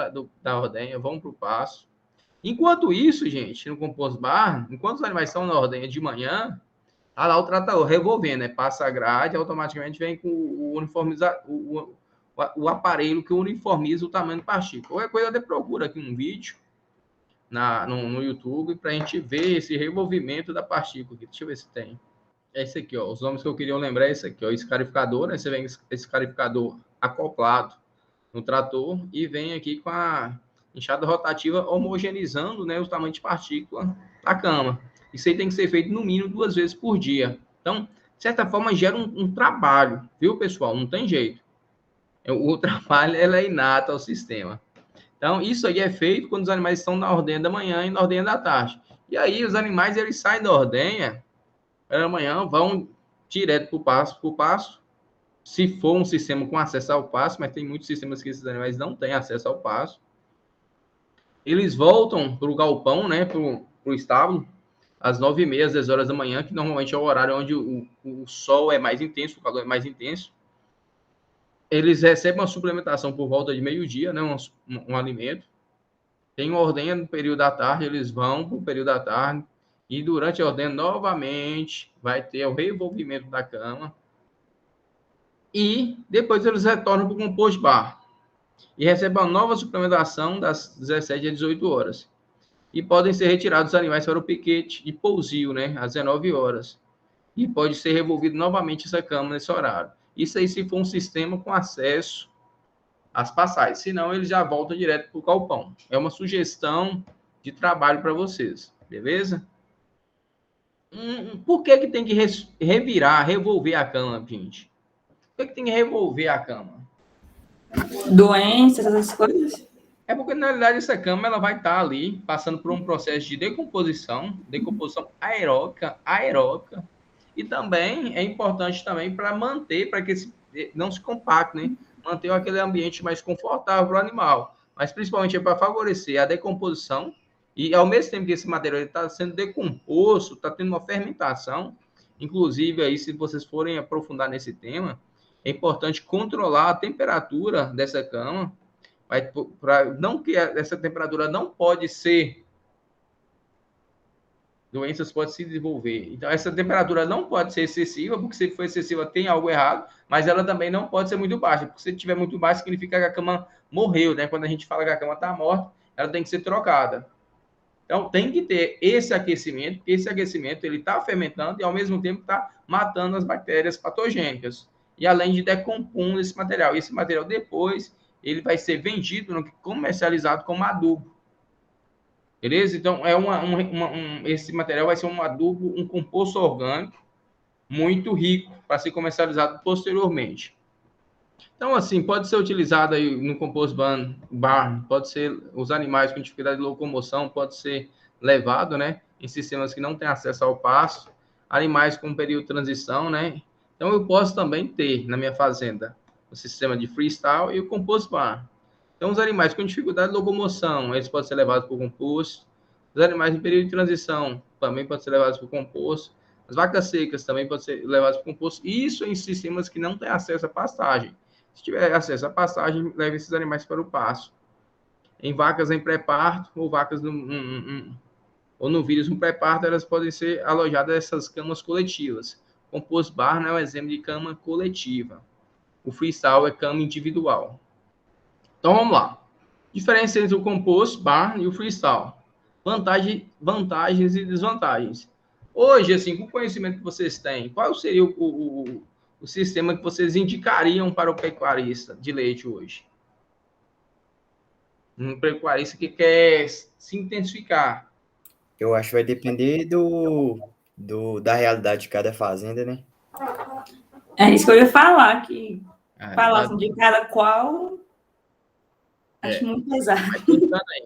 da ordenha, vão para o pasto. Enquanto isso, gente, no compost bar, enquanto os animais estão na ordenha de manhã, tá lá o tratador revolvendo, né? Passa a grade, automaticamente vem com o aparelho que uniformiza o tamanho do partícula. Qualquer coisa, até procura aqui um vídeo no YouTube para a gente ver esse revolvimento da partícula. Deixa eu ver se tem. É esse aqui, ó. Os nomes que eu queria lembrar é esse aqui, ó. Escarificador, né? Você vem esse escarificador acoplado no trator e vem aqui com a enxada rotativa homogeneizando, né, o tamanho de partícula da cama. Isso aí tem que ser feito no mínimo 2 vezes por dia. Então, de certa forma, gera um trabalho, viu, pessoal? Não tem jeito. O trabalho é inato ao sistema. Então, isso aí é feito quando os animais estão na ordenha da manhã e na ordenha da tarde. E aí, os animais, eles saem da ordenha pela manhã, vão direto para o pasto, se for um sistema com acesso ao pasto, mas tem muitos sistemas que esses animais não têm acesso ao pasto. Eles voltam para o galpão, né, para o estábulo, às 9h30, às 10 horas da manhã, que normalmente é o horário onde o sol é mais intenso, o calor é mais intenso. Eles recebem uma suplementação por volta de meio-dia, né, um alimento. Tem uma ordenha no período da tarde, eles vão para o período da tarde, e durante a ordenha, novamente, vai ter o revolvimento da cama. E depois eles retornam para o compost bar e recebem uma nova suplementação das 17 às 18 horas. E podem ser retirados os animais para o piquete de pousio, né, às 19 horas. E pode ser revolvido novamente essa cama nesse horário. Isso aí se for um sistema com acesso às passagens. Senão, ele já volta direto para o galpão. É uma sugestão de trabalho para vocês. Beleza? Por que tem que revolver a cama, gente? Por que tem que revolver a cama? Doenças, essas coisas? É porque, na realidade, essa cama ela vai estar ali, passando por um processo de decomposição aeróbica, e também é importante também para manter, para que não se compacte, né? Manter aquele ambiente mais confortável para o animal. Mas, principalmente, é para favorecer a decomposição e, ao mesmo tempo que esse material está sendo decomposto, está tendo uma fermentação. Inclusive, aí, se vocês forem aprofundar nesse tema, é importante controlar a temperatura dessa cama, não que essa temperatura não pode ser, doenças podem se desenvolver. Então, essa temperatura não pode ser excessiva, porque se for excessiva tem algo errado, mas ela também não pode ser muito baixa, porque se estiver muito baixa, significa que a cama morreu, né? Quando a gente fala que a cama está morta, ela tem que ser trocada. Então, tem que ter esse aquecimento, porque esse aquecimento ele está fermentando e, ao mesmo tempo, está matando as bactérias patogênicas. E, além de decompondo esse material. Esse material, depois, ele vai ser vendido, comercializado como adubo. Beleza? Então, esse material vai ser um adubo, um composto orgânico muito rico para ser comercializado posteriormente. Então, assim, pode ser utilizado aí no compost bar, pode ser os animais com dificuldade de locomoção, pode ser levado, né, em sistemas que não têm acesso ao pasto, animais com período de transição, né. Então, eu posso também ter na minha fazenda o sistema de freestyle e o compost bar. Então, os animais com dificuldade de locomoção, eles podem ser levados para o composto. Os animais em período de transição também podem ser levados para o composto. As vacas secas também podem ser levadas para o composto. Isso em sistemas que não têm acesso à pastagem. Se tiver acesso à pastagem, leve esses animais para o pasto. Em vacas em pré-parto ou vacas ou no vírus no pré-parto, elas podem ser alojadas nessas camas coletivas. O compost bar não é um exemplo de cama coletiva. O freestyle é cama individual. Então, vamos lá. Diferença entre o compost bar e o freestyle. Vantagens e desvantagens. Hoje, assim, com o conhecimento que vocês têm, qual seria o sistema que vocês indicariam para o pecuarista de leite hoje? Um pecuarista que quer se intensificar. Eu acho que vai depender da realidade de cada fazenda, né? É isso que eu ia falar, que falassem de cada qual Acho muito pesado.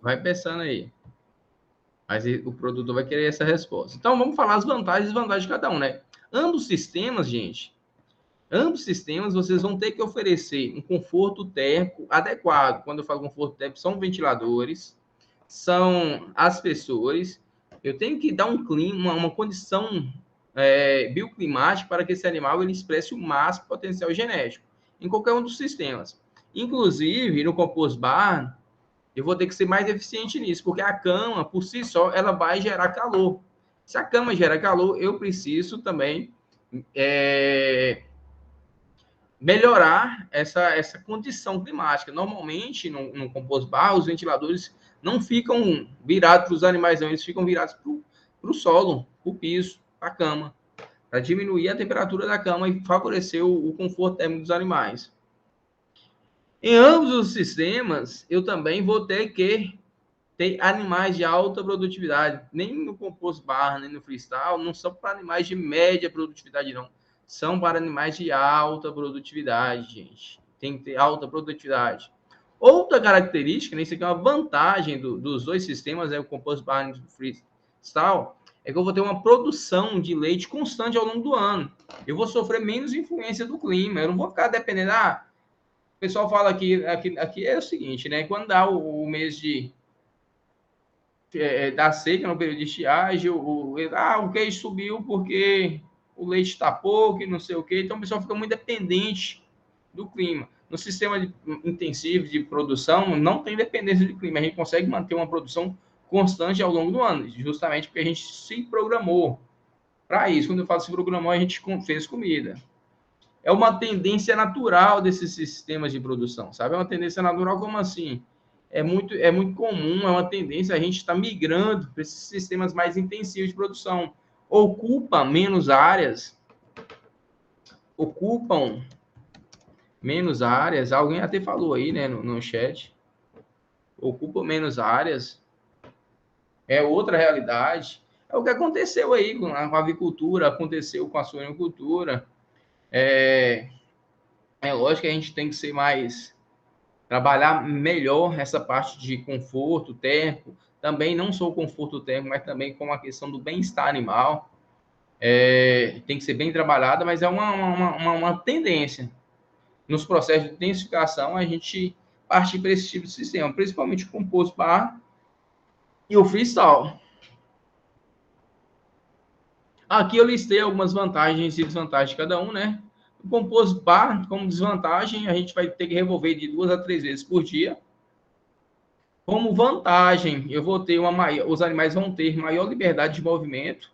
Vai pensando aí. Mas o produtor vai querer essa resposta. Então, vamos falar as vantagens e desvantagens de cada um, né? Ambos sistemas, gente, vocês vão ter que oferecer um conforto térmico adequado. Quando eu falo conforto térmico, são ventiladores, são aspersores. Eu tenho que dar um clima, uma condição bioclimática para que esse animal ele expresse o máximo potencial genético em qualquer um dos sistemas. Inclusive, no compost barn, eu vou ter que ser mais eficiente nisso, porque a cama, por si só, ela vai gerar calor. Se a cama gera calor, eu preciso também melhorar essa condição climática. Normalmente, no compost bar, os ventiladores não ficam virados para os animais, não, eles ficam virados para o solo, para o piso, para a cama, para diminuir a temperatura da cama e favorecer o conforto térmico dos animais. Em ambos os sistemas, eu também vou ter que ter animais de alta produtividade. Nem no compost bar, nem no freestyle, não são para animais de média produtividade, não. São para animais de alta produtividade, gente. Tem que ter alta produtividade. Outra característica, né, isso aqui é uma vantagem dos dois sistemas, o compost bar e o freestyle, é que eu vou ter uma produção de leite constante ao longo do ano. Eu vou sofrer menos influência do clima. Eu não vou ficar dependendo... o pessoal fala aqui é o seguinte, né? Quando dá o mês da seca, no período de estiagem, o queijo subiu porque o leite está pouco e não sei o quê. Então, o pessoal fica muito dependente do clima. No sistema intensivo de produção, não tem dependência de clima. A gente consegue manter uma produção constante ao longo do ano, justamente porque a gente se programou para isso. Quando eu falo se programou, a gente fez comida. É uma tendência natural desses sistemas de produção, sabe? É uma tendência natural, como assim? É muito comum, é uma tendência a gente estar migrando para esses sistemas mais intensivos de produção. Ocupam menos áreas, alguém até falou aí, né, no chat, ocupam menos áreas, é outra realidade. É o que aconteceu aí com a avicultura, aconteceu com a suinocultura. É lógico que a gente tem que ser trabalhar melhor essa parte de conforto térmico, também não só o conforto térmico, mas também com a questão do bem-estar animal. Tem que ser bem trabalhada, mas é uma tendência. Nos processos de intensificação, a gente partir para esse tipo de sistema, principalmente o compost bar e o freestyle. Aqui eu listei algumas vantagens e desvantagens de cada um, né? O compost bar, como desvantagem, a gente vai ter que revolver de 2 a 3 vezes por dia. Como vantagem, eu vou ter os animais vão ter maior liberdade de movimento.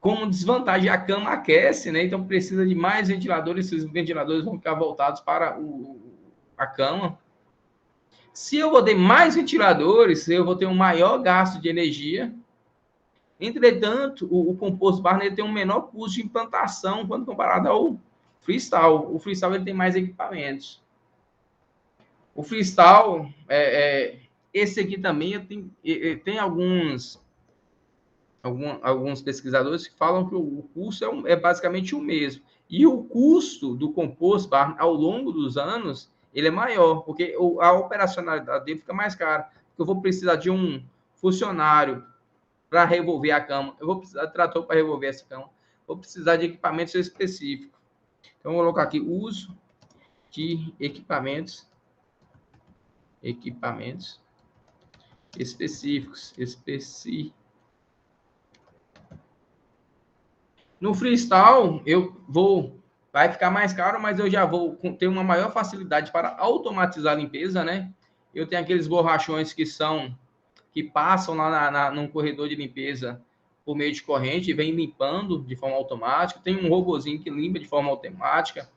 Como desvantagem, a cama aquece, né? Então precisa de mais ventiladores, esses ventiladores vão ficar voltados para a cama. Se eu vou ter mais ventiladores, eu vou ter um maior gasto de energia. Entretanto, o compost bar tem um menor custo de implantação quando comparado ao freestyle. O freestyle ele tem mais equipamentos. O freestyle, esse aqui também tem alguns pesquisadores que falam que o custo é basicamente o mesmo. E o custo do compost bar ao longo dos anos ele é maior, porque a operacionalidade dele fica mais cara. Porque eu vou precisar de um funcionário para revolver a cama, eu vou precisar de trator para revolver essa cama, vou precisar de equipamentos específicos. Então, vou colocar aqui uso de equipamentos específicos. No freestyle, vai ficar mais caro, mas eu já vou ter uma maior facilidade para automatizar a limpeza, né? Eu tenho aqueles borrachões que passam lá num corredor de limpeza por meio de corrente e vem limpando de forma automática. Tem um robozinho que limpa de forma automática.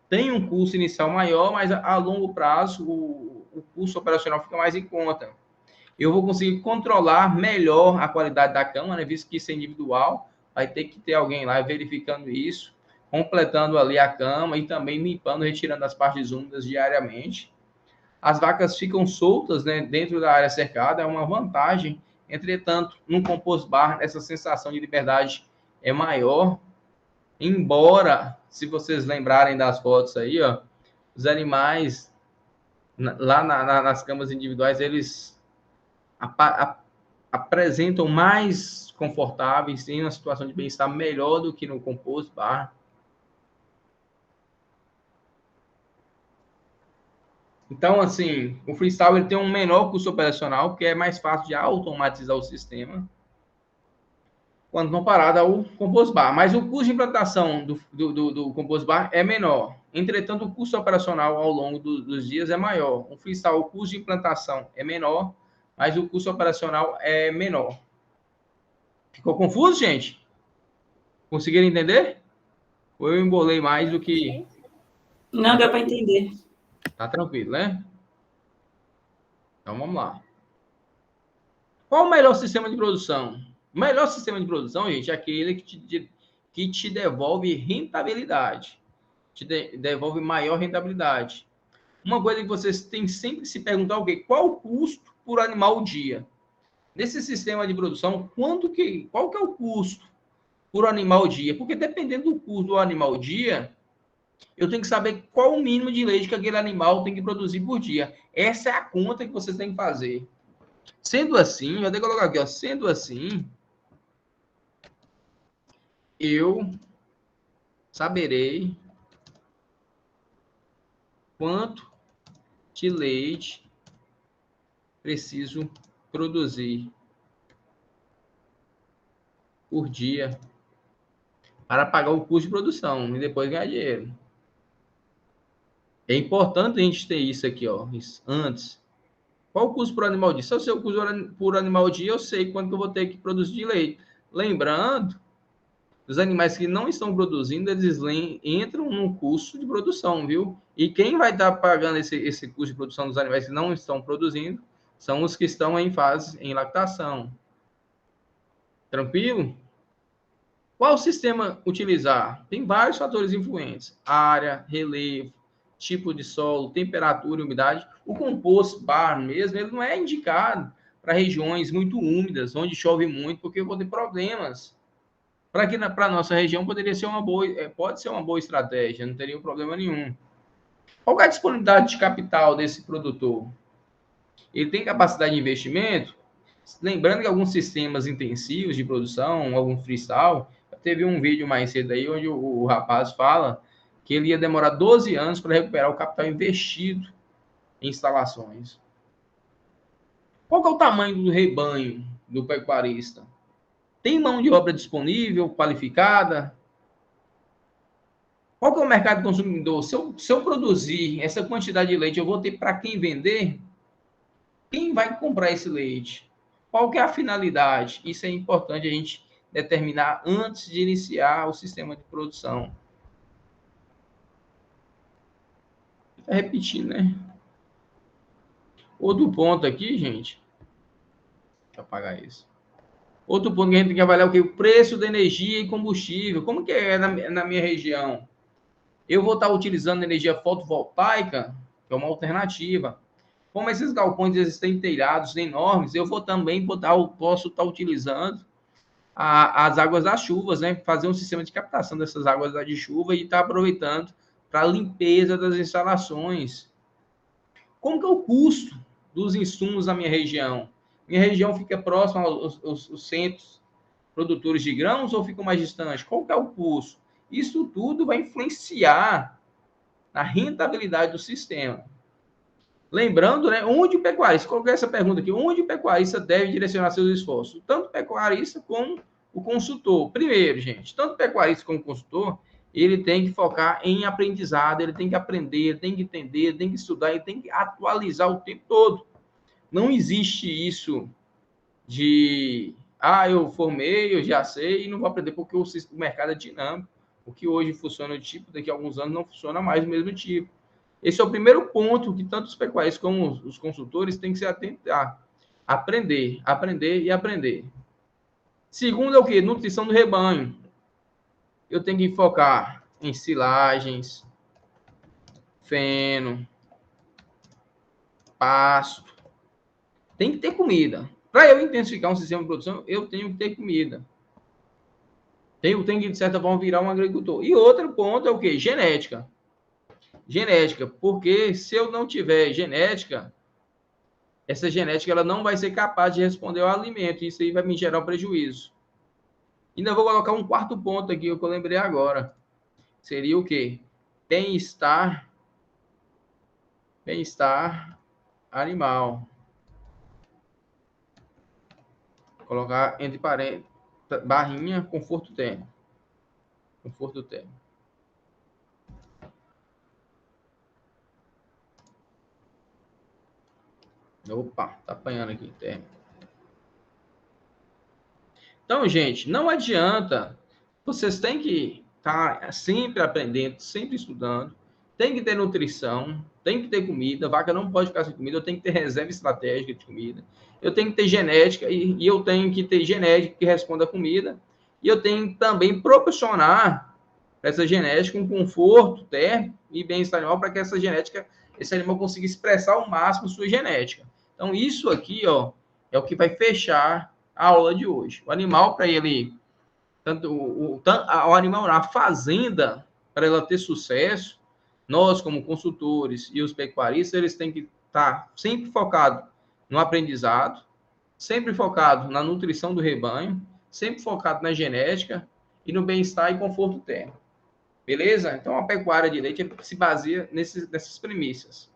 Tem um custo inicial maior, mas a longo prazo o custo operacional fica mais em conta. Eu vou conseguir controlar melhor a qualidade da cama, né? Visto que isso é individual, vai ter que ter alguém lá verificando isso, completando ali a cama e também limpando, retirando as partes úmidas diariamente. As vacas ficam soltas, né, dentro da área cercada, é uma vantagem. Entretanto, no compost bar, essa sensação de liberdade é maior. Embora, se vocês lembrarem das fotos aí, ó, os animais Lá nas camas individuais, eles apresentam mais confortáveis, têm uma situação de bem-estar melhor do que no Compost Bar. Então, assim, o Freestyle ele tem um menor custo operacional, porque é mais fácil de automatizar o sistema, quando comparado ao Compost Bar. Mas o custo de implantação do Compost Bar é menor. Entretanto, o custo operacional ao longo dos dias é maior. O Freestyle, o custo de implantação é menor, mas o custo operacional é menor. Ficou confuso, gente? Conseguiram entender? Ou eu embolei mais do que... Não deu para entender. Tá tranquilo, né? Então, vamos lá. Qual o melhor sistema de produção? O melhor sistema de produção, gente, é aquele que te devolve rentabilidade. Devolve maior rentabilidade. Uma coisa que vocês têm sempre que se perguntar é o quê? Qual o custo por animal dia? Nesse sistema de produção, qual que é o custo por animal dia? Porque dependendo do custo do animal dia, eu tenho que saber qual o mínimo de leite que aquele animal tem que produzir por dia. Essa é a conta que vocês têm que fazer. Sendo assim, vou até colocar aqui, ó, sendo assim, eu saberei quanto de leite preciso produzir por dia para pagar o custo de produção e depois ganhar dinheiro. É importante a gente ter isso aqui, ó, antes. Qual o custo por animal dia? Se eu sei o custo por animal dia, eu sei quanto que eu vou ter que produzir de leite. Lembrando, os animais que não estão produzindo, eles entram no custo de produção, viu? E quem vai estar pagando esse custo de produção dos animais que não estão produzindo são os que estão em fase em lactação. Tranquilo? Qual sistema utilizar? Tem vários fatores influentes. Área, relevo, tipo de solo, temperatura e umidade. O Compost Bar mesmo, ele não é indicado para regiões muito úmidas, onde chove muito, porque eu vou ter problemas. Para a nossa região pode ser uma boa estratégia, não teria problema nenhum. Qual é a disponibilidade de capital desse produtor? Ele tem capacidade de investimento? Lembrando que alguns sistemas intensivos de produção, algum freestyle, teve um vídeo mais cedo aí onde o rapaz fala que ele ia demorar 12 anos para recuperar o capital investido em instalações. Qual que é o tamanho do rebanho do pecuarista? Tem mão de obra disponível, qualificada? Qual que é o mercado consumidor? Se eu produzir essa quantidade de leite, eu vou ter para quem vender? Quem vai comprar esse leite? Qual que é a finalidade? Isso é importante a gente determinar antes de iniciar o sistema de produção. Vou repetir, né? Outro ponto aqui, gente. Deixa eu apagar isso. Outro ponto que a gente tem que avaliar é o que? O preço da energia e combustível. Como que é na minha região? Eu vou estar utilizando energia fotovoltaica, que é uma alternativa. Como esses galpões eles têm telhados enormes, eu vou também posso estar utilizando as águas das chuvas, né? Fazer um sistema de captação dessas águas de chuva e estar aproveitando para a limpeza das instalações. Como que é o custo dos insumos na minha região? Minha região fica próxima aos centros produtores de grãos ou fica mais distante? Qual que é o custo? Isso tudo vai influenciar na rentabilidade do sistema. Lembrando, né, onde o pecuarista, coloquei essa pergunta aqui, onde o pecuarista deve direcionar seus esforços? Tanto o pecuarista como o consultor. Primeiro, gente, tanto o pecuarista como o consultor, ele tem que focar em aprendizado, ele tem que aprender, ele tem que entender, ele tem que estudar, ele tem que atualizar o tempo todo. Não existe isso de, eu formei, eu já sei, e não vou aprender porque o mercado é dinâmico. O que hoje funciona de tipo, daqui a alguns anos não funciona mais do mesmo tipo. Esse é o primeiro ponto que tanto os pecuaristas como os consultores têm que se atentar. Aprender, aprender e aprender. Segundo é o quê? Nutrição do rebanho. Eu tenho que focar em silagens, feno, pasto. Tem que ter comida. Para eu intensificar um sistema de produção, eu tenho que ter comida. Eu tenho que, de certa forma, virar um agricultor. E outro ponto é o quê? Genética. Genética, porque se eu não tiver genética, essa genética ela não vai ser capaz de responder ao alimento, e isso aí vai me gerar um prejuízo. Ainda vou colocar um quarto ponto aqui, que eu lembrei agora. Seria o quê? Bem-estar animal. Colocar entre parênteses, barrinha, conforto térmico. Conforto térmico. Opa, tá apanhando aqui, térmico. Então, gente, não adianta. Vocês têm que estar sempre aprendendo, sempre estudando. Tem que ter nutrição, tem que ter comida. Vaca não pode ficar sem comida. Eu tenho que ter reserva estratégica de comida. Eu tenho que ter genética e eu tenho que ter genética que responda à comida. E eu tenho que também proporcionar para essa genética um conforto térmico e bem-estar animal para que essa genética, esse animal consiga expressar ao máximo sua genética. Então, isso aqui, ó, é o que vai fechar a aula de hoje. O animal, para ele, tanto o animal na fazenda, para ela ter sucesso, nós, como consultores e os pecuaristas, eles têm que estar sempre focados no aprendizado, sempre focado na nutrição do rebanho, sempre focado na genética e no bem-estar e conforto térmico. Beleza? Então, a pecuária de leite se baseia nessas premissas.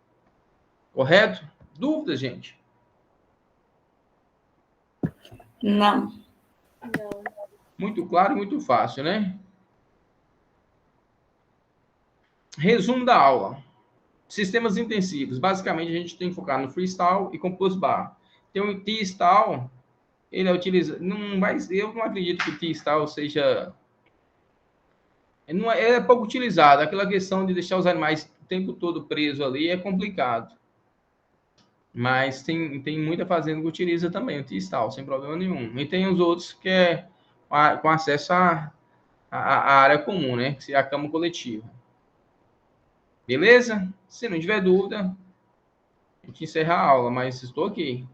Correto? Dúvidas, gente? Não. Muito claro e muito fácil, né? Resumo da aula. Sistemas intensivos. Basicamente, a gente tem que focar no freestyle e compost bar. Tem o T-style, ele é utilizado... eu não acredito que o T-style seja... é pouco utilizado. Aquela questão de deixar os animais o tempo todo presos ali é complicado. Mas tem muita fazenda que utiliza também o T-style, sem problema nenhum. E tem os outros que é com acesso à área comum, né? Que é a cama coletiva. Beleza? Se não tiver dúvida, a gente encerra a aula, mas estou aqui.